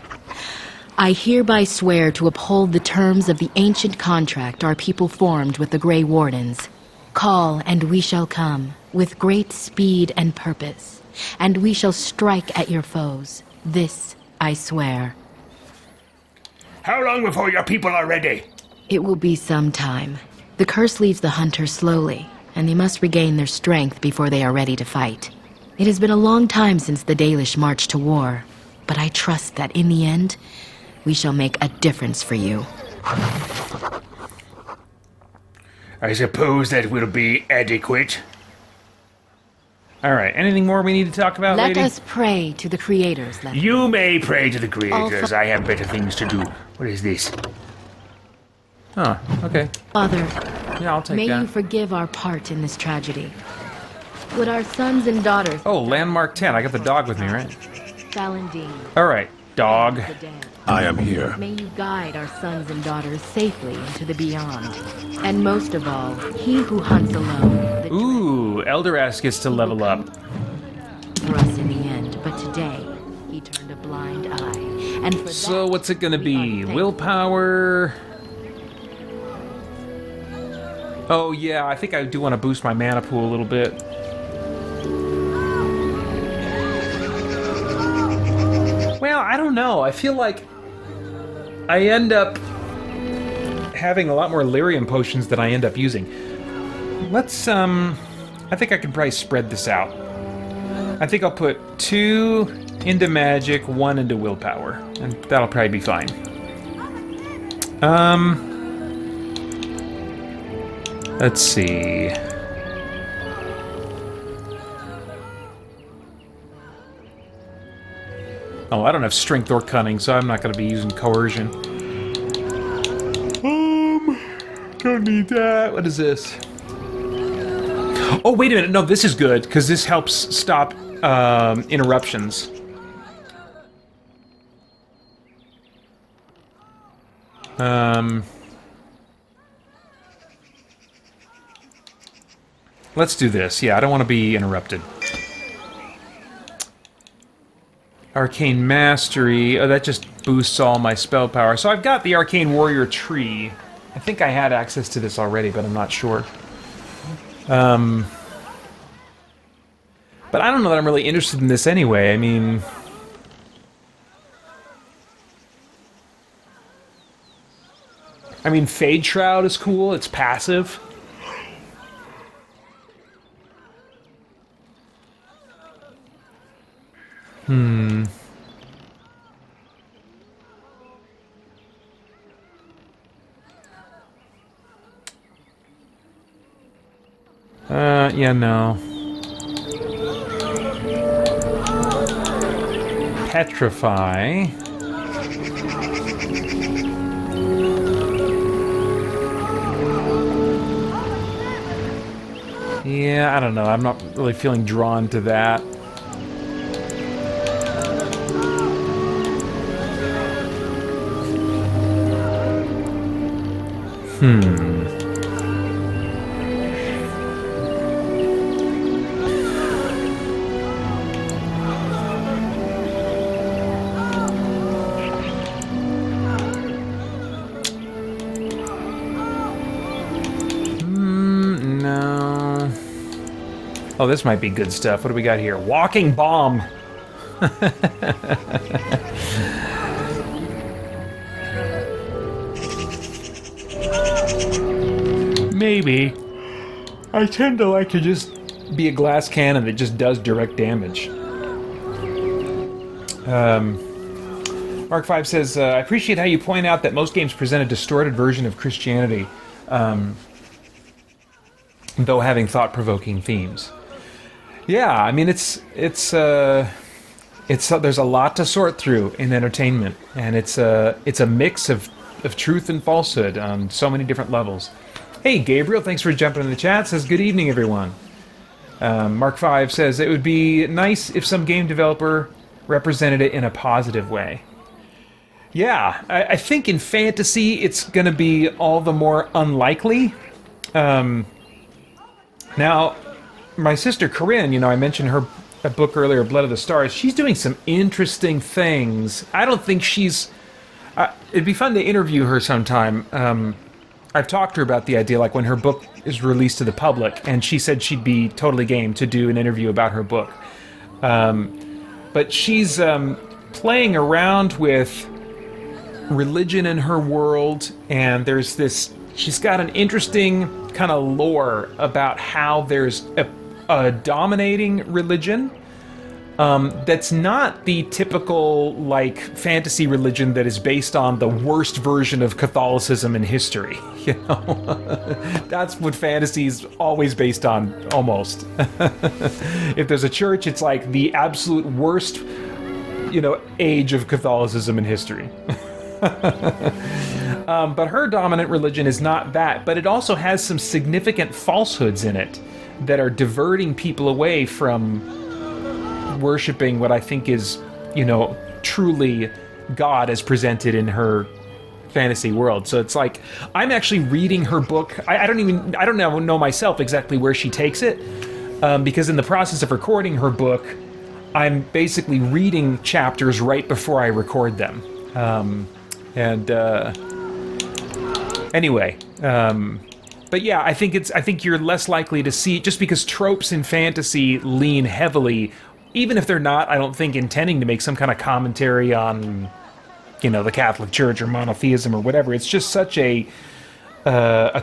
I hereby swear to uphold the terms of the ancient contract our people formed with the Grey Wardens. Call, and we shall come, with great speed and purpose, and we shall strike at your foes. This I swear. How long before your people are ready? It will be some time. The curse leaves the hunters slowly, and they must regain their strength before they are ready to fight. It has been a long time since the Dalish marched to war, but I trust that in the end, we shall make a difference for you. I suppose that will be adequate. Alright, anything more we need to talk about, Let lady? us pray to the creators, Letty. You may pray to the creators. Also- I have better things to do. What is this? Oh, okay. Father, Yeah, I'll take may that. you forgive our part in this tragedy. Would our sons and daughters... Oh, Landmark 10. I got the dog with me, right? Valentin, Alright, dog. the dead. I am here. May you guide our sons and daughters safely into the beyond. And most of all, he who hunts alone, the Ooh, Elderast gets to level up. for us in the end, but today, he turned a blind eye. And for So that, what's it gonna we be? are thankful. Willpower... Oh yeah, I think I do want to boost my mana pool a little bit. Well, I don't know. I feel like I end up having a lot more lyrium potions than I end up using. Let's, I think I can probably spread this out. I think I'll put 2 into magic, 1 into willpower, and that'll probably be fine. Let's see. Oh, I don't have strength or cunning, so I'm not going to be using coercion. Don't need that. What is this? Oh, wait a minute. No, this is good, because this helps stop interruptions. Let's do this. Yeah, I don't want to be interrupted. Arcane Mastery. Oh, that just boosts all my spell power. So I've got the Arcane Warrior tree. I think I had access to this already, but I'm not sure. But I don't know that I'm really interested in this anyway. I mean... Fade Shroud is cool. It's passive. Yeah, no. Petrify. Yeah, I don't know. I'm not really feeling drawn to that. No. Oh, this might be good stuff. What do we got here? Walking Bomb. Maybe. I tend to like to just be a glass cannon that just does direct damage. Mark 5 says, I appreciate how you point out that most games present a distorted version of Christianity, though having thought-provoking themes. Yeah, I mean, there's a lot to sort through in entertainment, and it's a mix of truth and falsehood on so many different levels. Hey, Gabriel, thanks for jumping in the chat. Says, good evening, everyone. Mark 5 says, it would be nice if some game developer represented it in a positive way. Yeah, I think in fantasy it's going to be all the more unlikely. Now, my sister Corinne, I mentioned her book earlier, Blood of the Stars. She's doing some interesting things. I don't think she's... it'd be fun to interview her sometime. I've talked to her about the idea, like when her book is released to the public, and she said she'd be totally game to do an interview about her book. But she's playing around with religion in her world, and there's this... She's got an interesting kind of lore about how there's a dominating religion that's not the typical, like, fantasy religion that is based on the worst version of Catholicism in history, That's what fantasy's always based on, almost. If there's a church, it's like the absolute worst, age of Catholicism in history. But her dominant religion is not that, but it also has some significant falsehoods in it that are diverting people away from worshipping what I think is, truly God as presented in her fantasy world. So it's like, I'm actually reading her book. I don't know myself exactly where she takes it, because in the process of recording her book, I'm basically reading chapters right before I record them. Anyway, but yeah, I think you're less likely to see, just because tropes in fantasy lean heavily, even if they're not, I don't think, intending to make some kind of commentary on, the Catholic Church or monotheism or whatever. It's just such a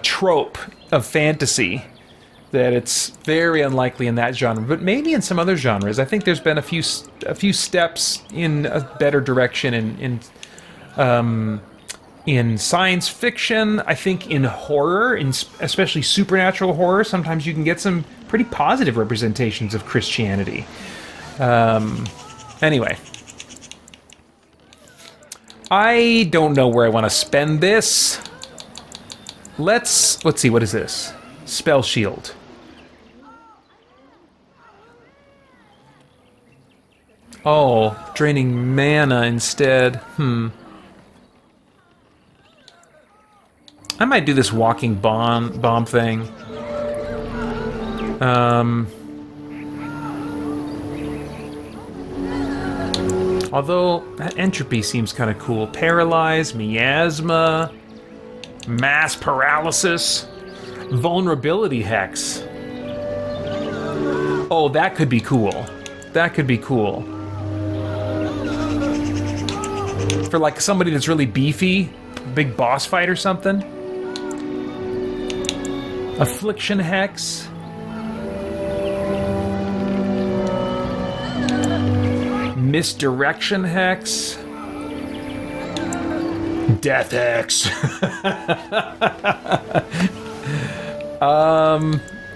trope of fantasy that it's very unlikely in that genre, but maybe in some other genres. I think there's been a few steps in a better direction in science fiction. I think in horror, especially supernatural horror, sometimes you can get some pretty positive representations of Christianity. Anyway, I don't know where I want to spend this. Let's see, what is this? Spell Shield. Oh, draining mana instead. I might do this walking bomb thing. Although, that entropy seems kind of cool. Paralyze, miasma, mass paralysis, vulnerability hex. Oh, that could be cool. That could be cool. For like somebody that's really beefy, big boss fight or something. Affliction Hex. Misdirection Hex. Death Hex.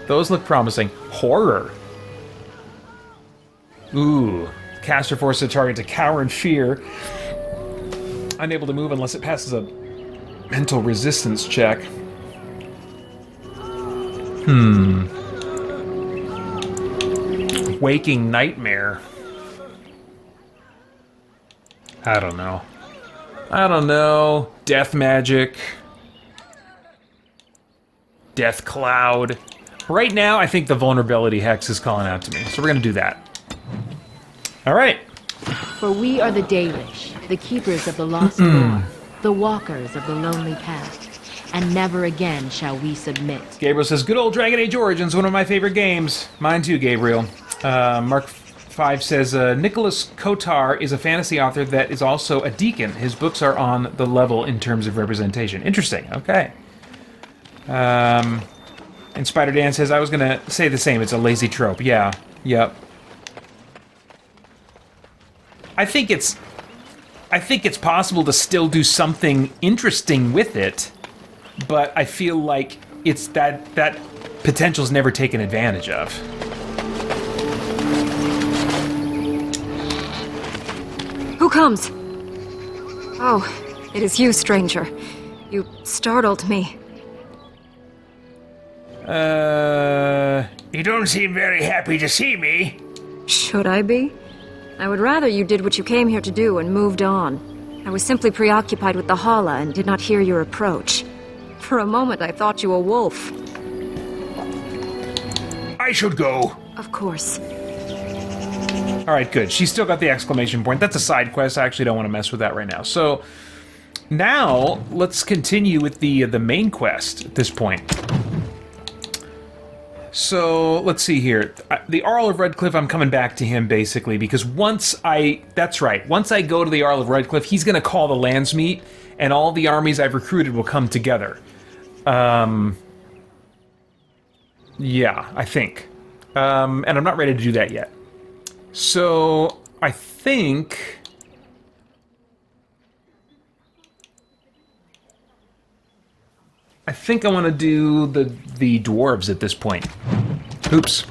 Those look promising. Horror. Ooh. Caster forces a target to cower in fear. Unable to move unless it passes a mental resistance check. Waking Nightmare. I don't know. Death Magic. Death Cloud. Right now, I think the Vulnerability Hex is calling out to me, so we're gonna do that. Alright. For we are the Dalish, the keepers of the lost lore, the walkers of the lonely path, and never again shall we submit. Gabriel says, good old Dragon Age Origins, one of my favorite games. Mine too, Gabriel. Mark 5 says, Nicholas Kotar is a fantasy author that is also a deacon. His books are on the level in terms of representation. Interesting, okay. And Spider Dan says, I was gonna say the same, it's a lazy trope. Yeah, yep. I think it's possible to still do something interesting with it, but I feel like it's that potential's never taken advantage of. Who comes? Oh, it is you, stranger. You startled me. You don't seem very happy to see me. Should I be? I would rather you did what you came here to do and moved on. I was simply preoccupied with the Hala and did not hear your approach. For a moment, I thought you a wolf. I should go. Of course. Alright, good. She's still got the exclamation point. That's a side quest. I actually don't want to mess with that right now. So, now, let's continue with the main quest at this point. So, let's see here. The Arl of Redcliffe, I'm coming back to him, basically, because once I go to the Arl of Redcliffe, he's going to call the Landsmeet, and all the armies I've recruited will come together. Yeah, I think. And I'm not ready to do that yet. So, I think I want to do the dwarves at this point. Oops.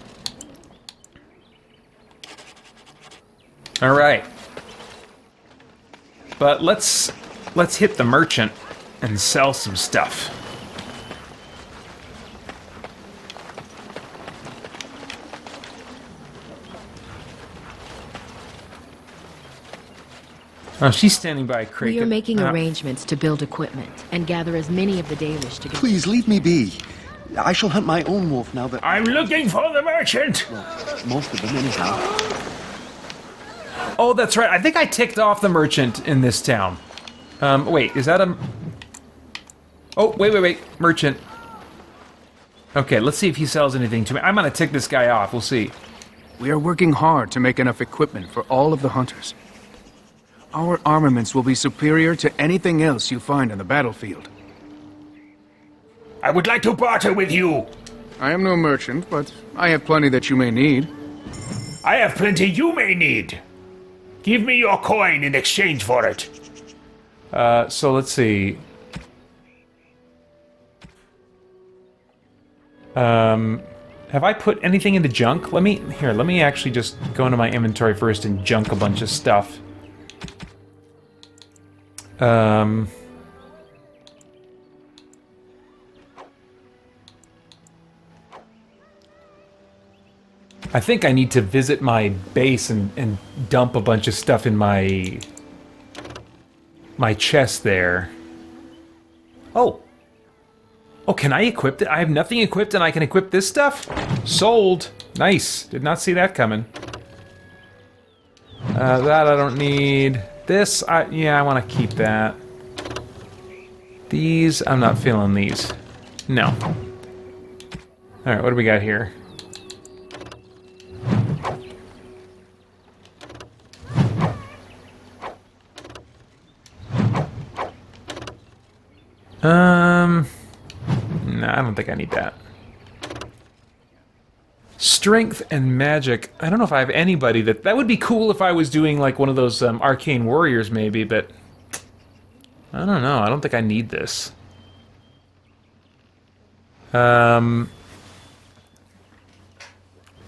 All right. But let's hit the merchant and sell some stuff. Oh, she's standing by a crate. We are making arrangements to build equipment and gather as many of the Dalish together. Please, leave me be. I shall hunt my own wolf now that... I'm looking for the merchant! Well, most of them anyhow. Oh, that's right. I think I ticked off the merchant in this town. Wait, is that a... Oh, wait. Merchant. Okay, let's see if he sells anything to me. I'm gonna tick this guy off. We'll see. We are working hard to make enough equipment for all of the hunters. Our armaments will be superior to anything else you find on the battlefield. I would like to barter with you. I am no merchant, but I have plenty that you may need. I have plenty you may need. Give me your coin in exchange for it. So let's see. Have I put anything into junk? Let me actually just go into my inventory first and junk a bunch of stuff. I think I need to visit my base and dump a bunch of stuff in my chest there. Oh, can I equip it? I have nothing equipped and I can equip this stuff? Sold. Nice. Did not see that coming. That I don't need. This, yeah, I want to keep that. These, I'm not feeling these. No. Alright, what do we got here? don't think I need that. Strength and magic. I don't know if I have anybody that would be cool if I was doing like one of those arcane warriors maybe, but I don't know. I don't think I need this. Plus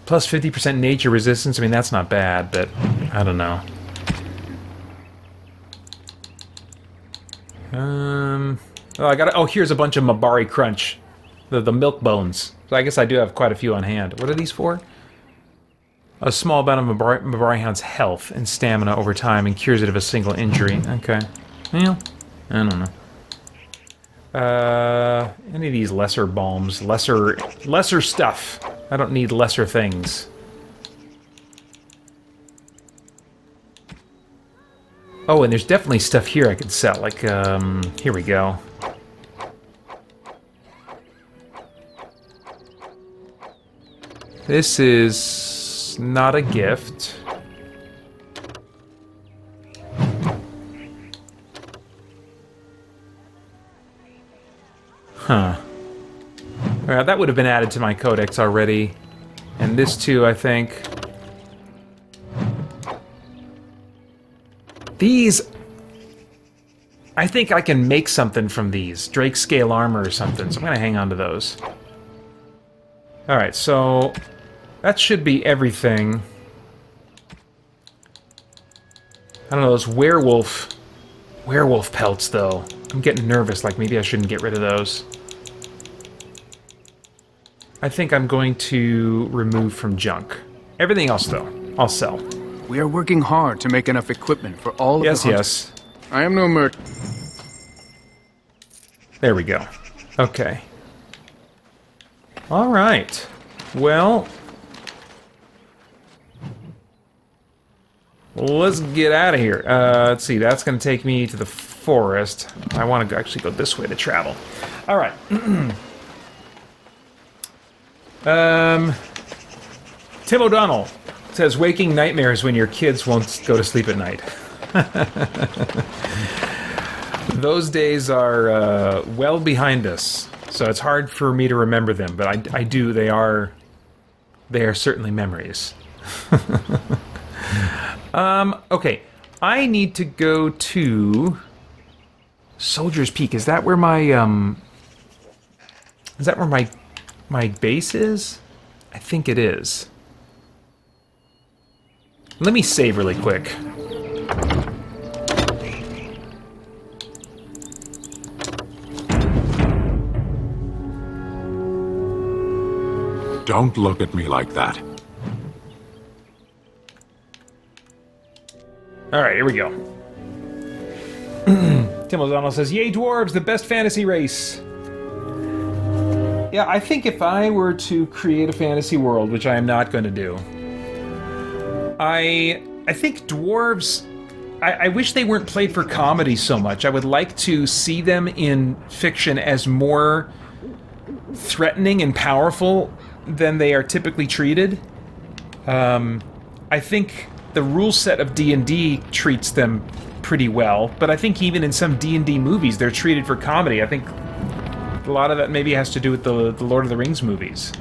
50% nature resistance. I mean, that's not bad, but I don't know. Oh, I got. Oh, here's a bunch of Mabari Crunch, the milk bones. So I guess I do have quite a few on hand. What are these for? A small amount of Mabari Hound's health and stamina over time and cures it of a single injury. Okay. Well, I don't know. Any of these lesser balms, lesser stuff. I don't need lesser things. Oh, and there's definitely stuff here I could sell. Like, here we go. This is not a gift. Huh. Well, that would have been added to my codex already. And this too, I think. These... I think I can make something from these. Drake scale armor or something, so I'm gonna hang on to those. Alright, so... that should be everything. I don't know, those werewolf pelts, though. I'm getting nervous, like maybe I shouldn't get rid of those. I think I'm going to remove from junk. Everything else, though, I'll sell. We are working hard to make enough equipment for all of the hunters. Yes. I am no merchant. There we go. Okay. Alright. Well... let's get out of here. Let's see, that's going to take me to the forest. I want to actually go this way to travel. Alright. Tim O'Donnell says, waking nightmares when your kids won't go to sleep at night. Those days are well behind us, so it's hard for me to remember them, but I do. They are certainly memories. Okay. I need to go to Soldier's Peak. Is that where my my base is? I think it is. Let me save really quick. Don't look at me like that. Alright, here we go. Tim O'Donnell says, yay, Dwarves, the best fantasy race. Yeah, I think if I were to create a fantasy world, which I am not going to do, I think Dwarves... I wish they weren't played for comedy so much. I would like to see them in fiction as more threatening and powerful than they are typically treated. I think the rule set of D&D treats them pretty well, but I think even in some D&D movies, they're treated for comedy. I think a lot of that maybe has to do with the Lord of the Rings movies.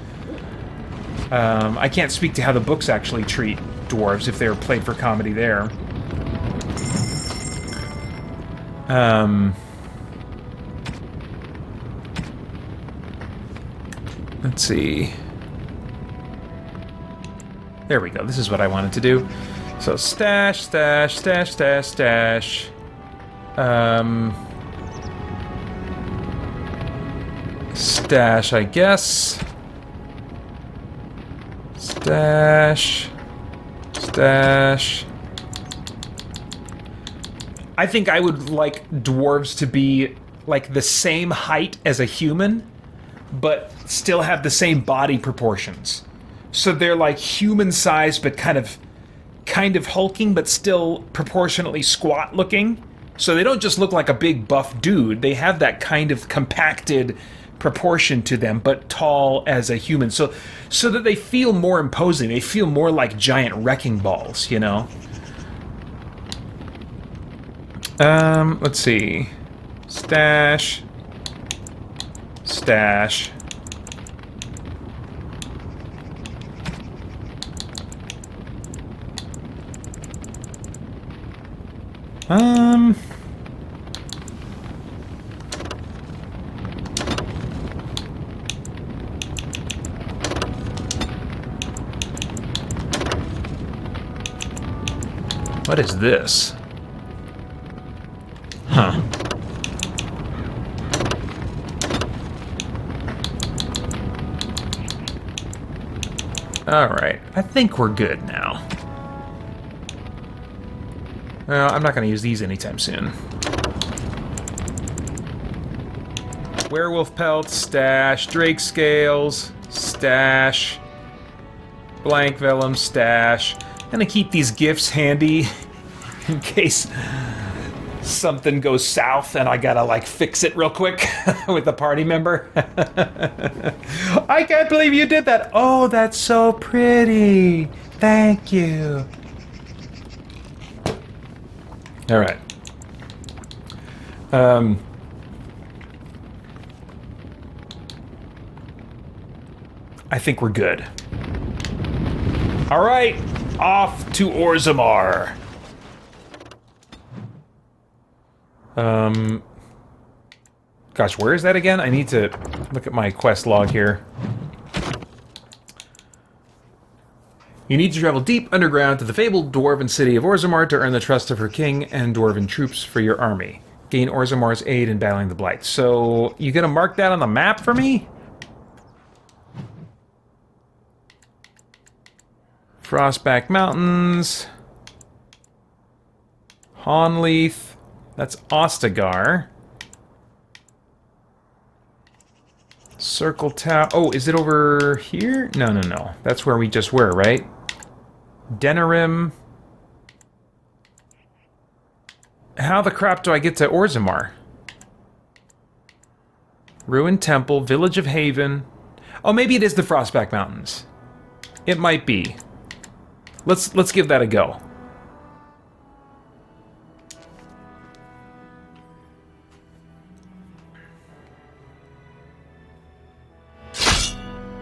I can't speak to how the books actually treat dwarves if they were played for comedy there. Let's see. There we go. This is what I wanted to do. So stash, stash, stash, stash, stash. Stash, I guess. Stash. Stash. I think I would like dwarves to be like the same height as a human, but still have the same body proportions. So they're like human sized, but kind of hulking, but still proportionately squat looking. So they don't just look like a big buff dude. They have that kind of compacted proportion to them, but tall as a human. So that they feel more imposing. They feel more like giant wrecking balls, you know? Let's see. Stash. Stash. What is this? Huh. Alright, I think we're good now. I'm not going to use these anytime soon. Werewolf pelts, stash. Drake scales, stash. Blank vellum, stash. I'm going to keep these gifts handy in case something goes south and I gotta, like, fix it real quick with a party member. I can't believe you did that. Oh, that's so pretty. Thank you. All right. I think we're good. All right, off to Orzammar. Gosh, where is that again? I need to look at my quest log here. You need to travel deep underground to the fabled dwarven city of Orzammar to earn the trust of her king and dwarven troops for your army. Gain Orzammar's aid in battling the Blight. So, you gonna mark that on the map for me? Frostback Mountains. Hawnleith. That's Ostagar. Circle Tower. Oh, is it over here? No, no, no. That's where we just were, right? Denerim. How the crap do I get to Orzammar? Ruined Temple, Village of Haven. Oh, maybe it is the Frostback Mountains. It might be. Let's give that a go.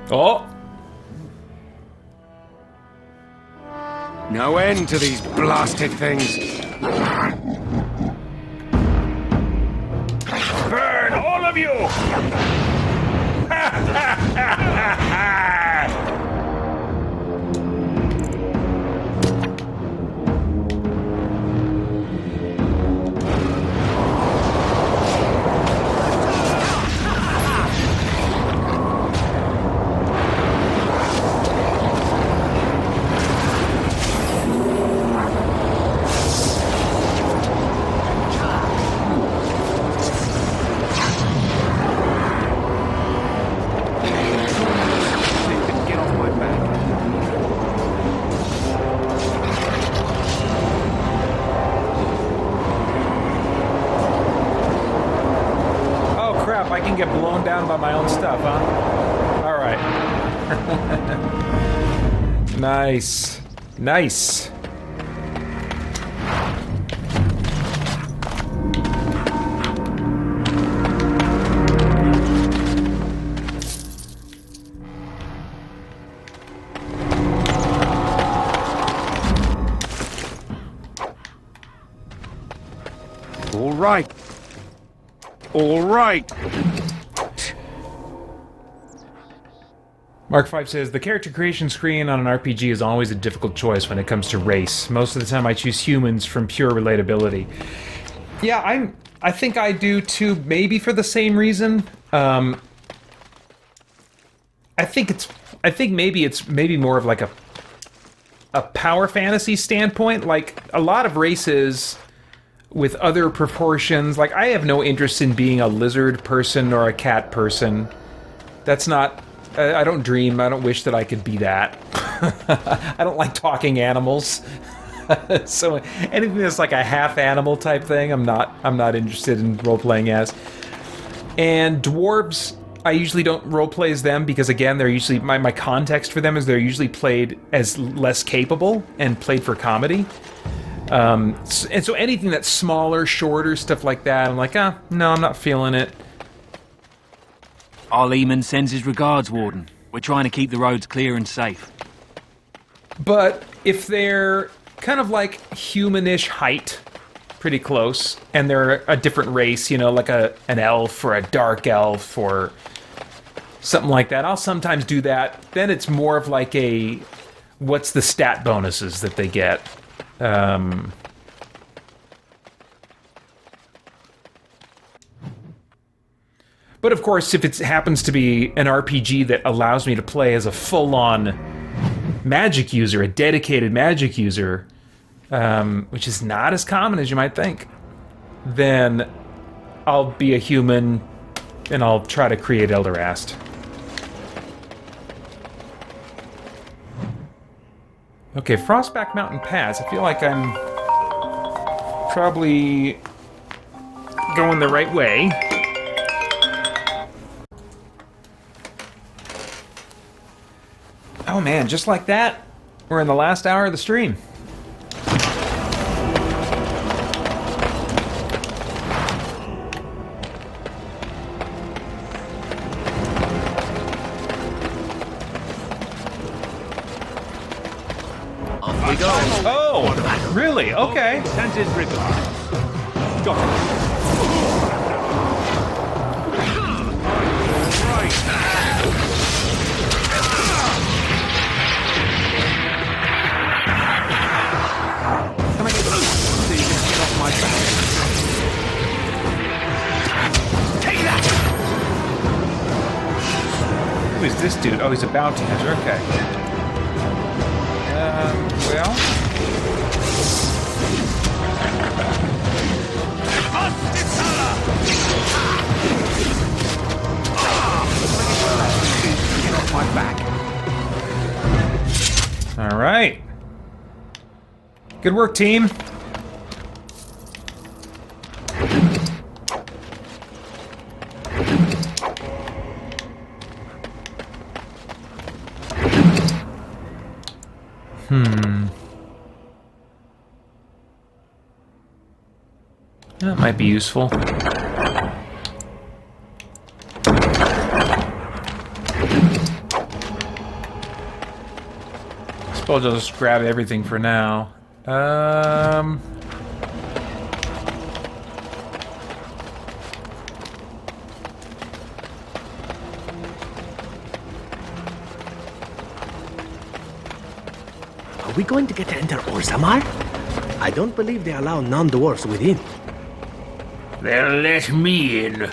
Oh! No end to these blasted things. Burn, all of you! I can get blown down by my own stuff, huh? Alright. Nice. Nice. All right. All right. Mark 5 says, the character creation screen on an RPG is always a difficult choice when it comes to race. Most of the time I choose humans from pure relatability. Yeah, I think I do too, maybe for the same reason. I think maybe it's more of like a power fantasy standpoint. Like, a lot of races with other proportions, like, I have no interest in being a lizard person or a cat person. That's not... I don't dream. I don't wish that I could be that. I don't like talking animals. So anything that's like a half animal type thing, I'm not interested in role-playing as. And dwarves, I usually don't role-play as them because, again, they're usually... My context for them is they're usually played as less capable and played for comedy. And so anything that's smaller, shorter, stuff like that, I'm like, no, I'm not feeling it. Our Lehman sends his regards, Warden. We're trying to keep the roads clear and safe. But if they're kind of like humanish height, pretty close, and they're a different race, you know, like an elf or a dark elf or something like that. I'll sometimes do that. Then it's more of like a, what's the stat bonuses that they get? But of course, if it happens to be an RPG that allows me to play as a full-on magic user, a dedicated magic user, which is not as common as you might think, then I'll be a human and I'll try to create Elderast. Okay, Frostback Mountain Pass. I feel like I'm probably going the right way. Oh man, just like that, we're in the last hour of the stream. Off we go. Oh, really? Okay. Send his regards. Got it. Who is this dude? Oh, he's a bounty hunter. Okay. Well. Get off my back. All right. Good work, team. That might be useful. I suppose I'll just grab everything for now. Are we going to get to enter Orzammar? I don't believe they allow non-dwarfs within. They'll let me in,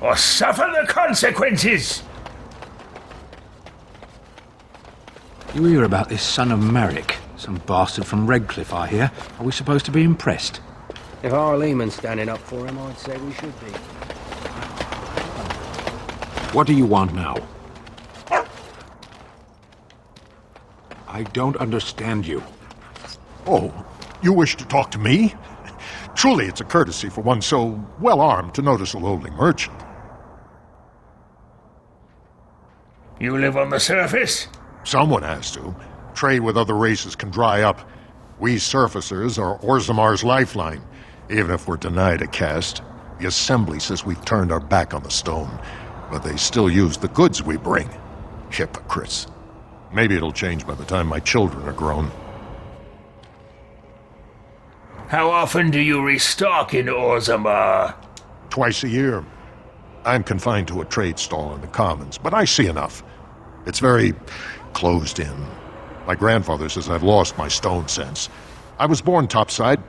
or suffer the consequences. You hear about this son of Marek? Some bastard from Redcliffe, I hear. Are we supposed to be impressed? If our Lehman's standing up for him, I'd say we should be. What do you want now? I don't understand you. Oh, you wish to talk to me? Truly, it's a courtesy for one so well-armed to notice a lowly merchant. You live on the surface? Someone has to. Trade with other races can dry up. We surfacers are Orzammar's lifeline. Even if we're denied a caste, the Assembly says we've turned our back on the stone, but they still use the goods we bring. Hypocrites. Maybe it'll change by the time my children are grown. How often do you restock in Orzammar? Twice a year. I'm confined to a trade stall in the Commons, but I see enough. It's very closed in. My grandfather says I've lost my stone sense. I was born topside.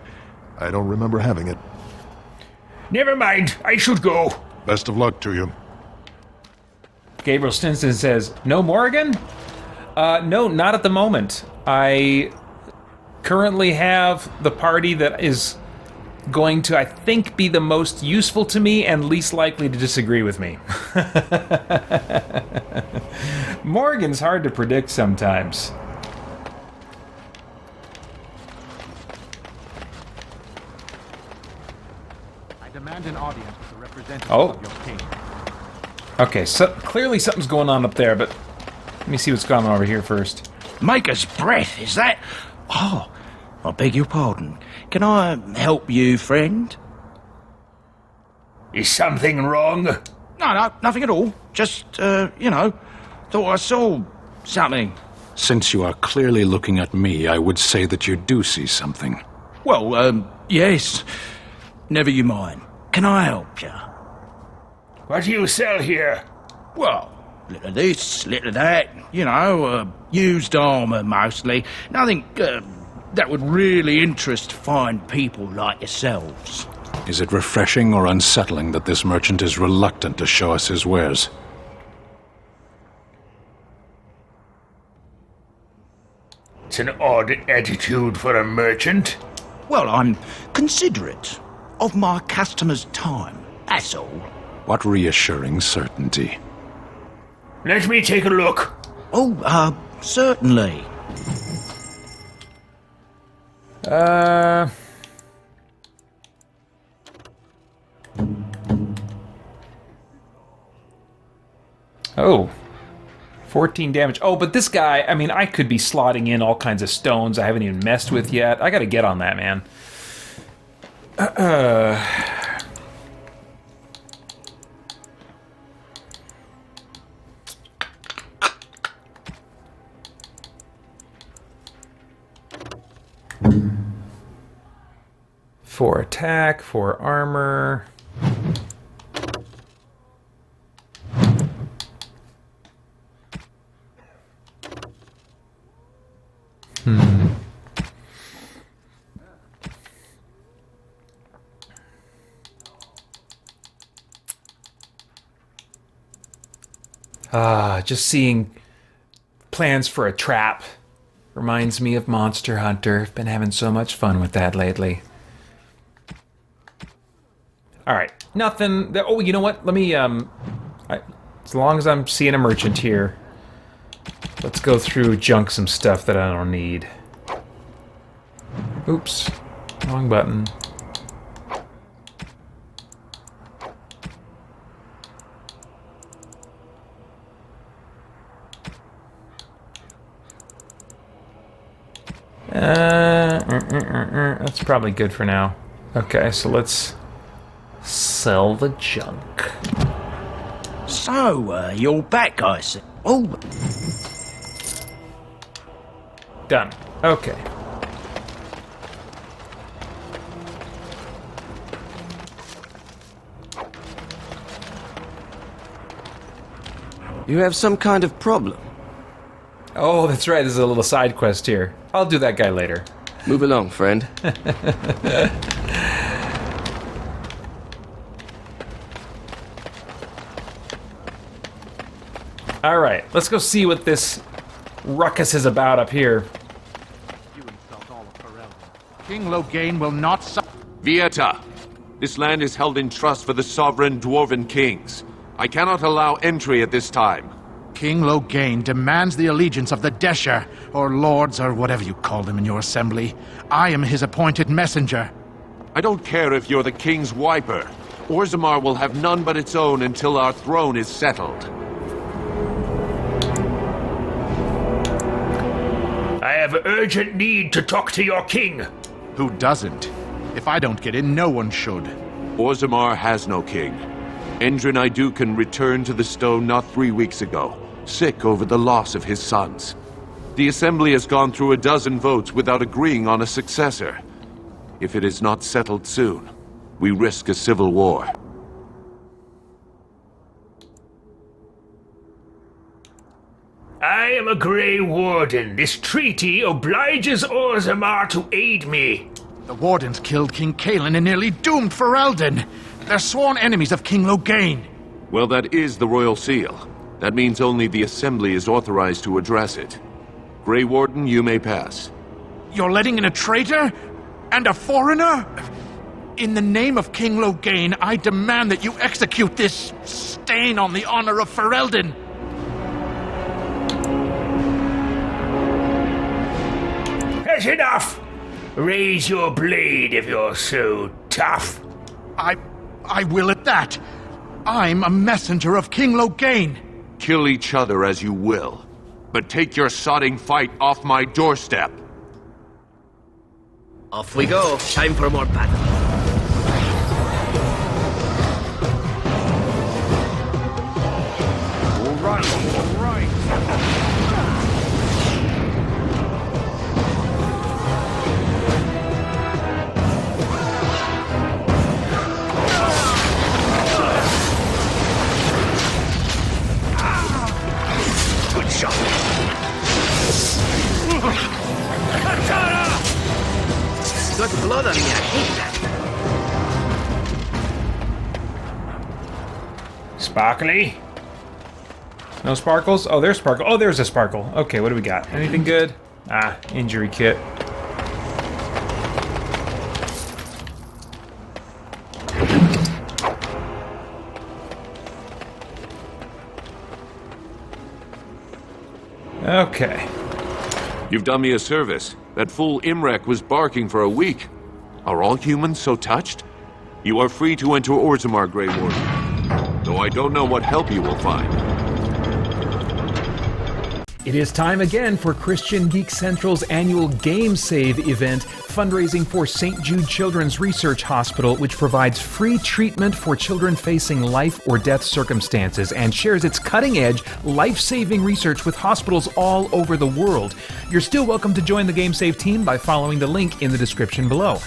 I don't remember having it. Never mind, I should go. Best of luck to you. Gabriel Stinson says, no Morrigan? No, not at the moment. I currently have the party that is going to, I think, be the most useful to me and least likely to disagree with me. Morrigan's hard to predict sometimes. I demand an audience with the representative of your king. Okay, so clearly something's going on up there, but let me see what's going on over here first. Maker's breath, is that? Oh, I beg your pardon. Can I help you, friend? Is something wrong? No, nothing at all. Just, you know, thought I saw something. Since you are clearly looking at me, I would say that you do see something. Well, yes. Never you mind. Can I help you? What do you sell here? Well, little of this, little of that. You know, used armour mostly. Nothing that would really interest fine people like yourselves. Is it refreshing or unsettling that this merchant is reluctant to show us his wares? It's an odd attitude for a merchant. Well, I'm considerate of my customers' time, that's all. What reassuring certainty. Let me take a look. Oh, certainly. Oh. 14 damage. Oh, but this guy, I mean, I could be slotting in all kinds of stones I haven't even messed with yet. I gotta get on that, man. For attack, for armor. Just seeing plans for a trap reminds me of Monster Hunter. I've been having so much fun with that lately. Alright, nothing. Oh, you know what? Let me, as long as I'm seeing a merchant here, let's go through junk some stuff that I don't need. Oops. Wrong button. That's probably good for now. Okay, so let's sell the junk. So, you're back, I see. Oh. Done. Okay. You have some kind of problem. Oh, that's right. There's a little side quest here. I'll do that guy later. Move along, friend. All right, let's go see what this ruckus is about up here. King Loghain will not... Vieta, this land is held in trust for the sovereign dwarven kings. I cannot allow entry at this time. King Loghain demands the allegiance of the Desher, or lords, or whatever you call them in your assembly. I am his appointed messenger. I don't care if you're the king's wiper. Orzammar will have none but its own until our throne is settled. I have urgent need to talk to your king. Who doesn't? If I don't get in, no one should. Orzammar has no king. Endrin Idukan returned to the stone not 3 weeks ago, sick over the loss of his sons. The assembly has gone through a dozen votes without agreeing on a successor. If it is not settled soon, we risk a civil war. I am a Grey Warden. This treaty obliges Orzammar to aid me. The Wardens killed King Cailan and nearly doomed Ferelden. They're sworn enemies of King Loghain. Well, that is the Royal Seal. That means only the Assembly is authorized to address it. Grey Warden, you may pass. You're letting in a traitor? And a foreigner? In the name of King Loghain, I demand that you execute this stain on the honor of Ferelden. That's enough! Raise your blade if you're so tough. I will at that. I'm a messenger of King Loghain. Kill each other as you will, but take your sodding fight off my doorstep. Off we go. Time for more battle. All right, all right. much blood on me. I hate that. Sparkly? No sparkles? Oh, there's sparkle. Oh, there's a sparkle. Okay, what do we got? Anything good? Ah, injury kit. Okay. You've done me a service. That fool Imrek was barking for a week. Are all humans so touched? You are free to enter Orzammar, Grey Warden, though I don't know what help you will find. It is time again for Christian Geek Central's annual Game Save event, fundraising for St. Jude Children's Research Hospital, which provides free treatment for children facing life or death circumstances and shares its cutting-edge, life-saving research with hospitals all over the world. You're still welcome to join the Game Save team by following the link in the description below.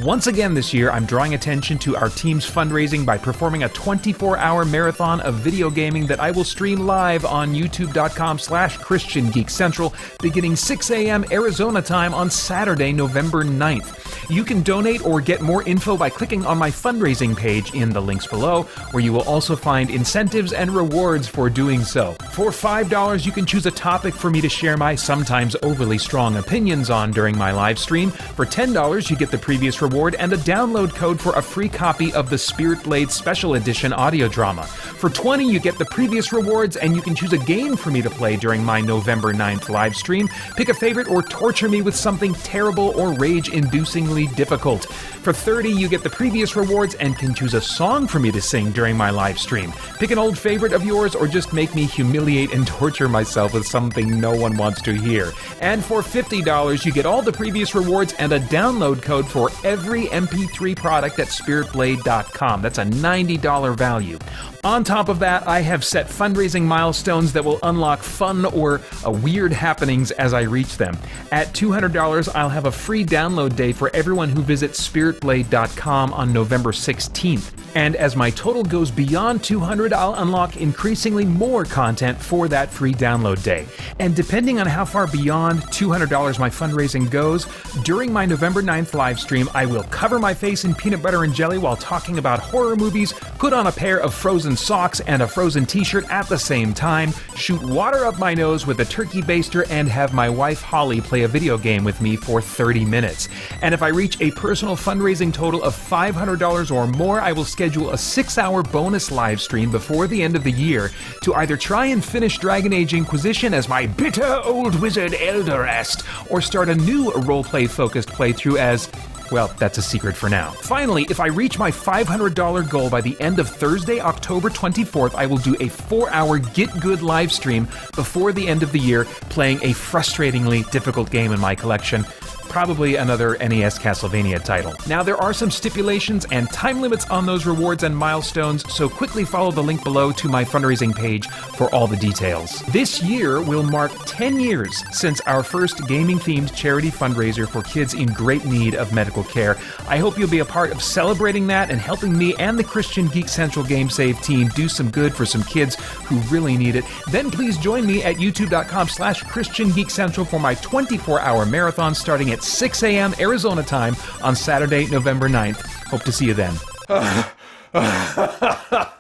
Once again this year, I'm drawing attention to our team's fundraising by performing a 24-hour marathon of video gaming that I will stream live on youtube.com/Christian Geek Central beginning 6 a.m. Arizona time on Saturday, November 9th. You can donate or get more info by clicking on my fundraising page in the links below, where you will also find incentives and rewards for doing so. For $5, you can choose a topic for me to share my sometimes overly strong opinions on during my live stream. For $10, you get the previous reward and a download code for a free copy of the Spirit Blade Special Edition audio drama. For $20, you get the previous rewards and you can choose a game for me to play during my November 9th live stream. Pick a favorite or torture me with something terrible or rage-inducingly difficult. For $30, you get the previous rewards and can choose a song for me to sing during my live stream. Pick an old favorite of yours or just make me humiliate and torture myself with something no one wants to hear. And for $50, you get all the previous rewards and a download code for every MP3 product at spiritblade.com. That's a $90 value. On top of that, I have set fundraising milestones that will unlock fun or weird happenings as I reach them. At $200, I'll have a free download day for everyone who visits spiritblade.com on November 16th. And as my total goes beyond $200, I'll unlock increasingly more content for that free download day. And depending on how far beyond $200 my fundraising goes, during my November 9th live stream, I will cover my face in peanut butter and jelly while talking about horror movies, put on a pair of Frozen socks and a Frozen t-shirt at the same time, shoot water up my nose with a turkey baster, and have my wife Holly play a video game with me for 30 minutes. And if I reach a personal fundraising total of $500 or more, I will schedule a 6-hour bonus live stream before the end of the year to either try and finish Dragon Age Inquisition as my bitter old wizard Elderast, or start a new roleplay-focused playthrough as... well, that's a secret for now. Finally, if I reach my $500 goal by the end of Thursday, October 24th, I will do a 4-hour Get Good live stream before the end of the year, playing a frustratingly difficult game in my collection. Probably another NES Castlevania title. Now, there are some stipulations and time limits on those rewards and milestones, so quickly follow the link below to my fundraising page for all the details. This year will mark 10 years since our first gaming-themed charity fundraiser for kids in great need of medical care. I hope you'll be a part of celebrating that and helping me and the Christian Geek Central Game Save team do some good for some kids who really need it. Then please join me at youtube.com/Christian Geek Central for my 24-hour marathon starting at 6 a.m. Arizona time on Saturday, November 9th. Hope to see you then.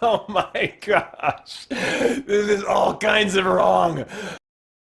Oh my gosh. This is all kinds of wrong.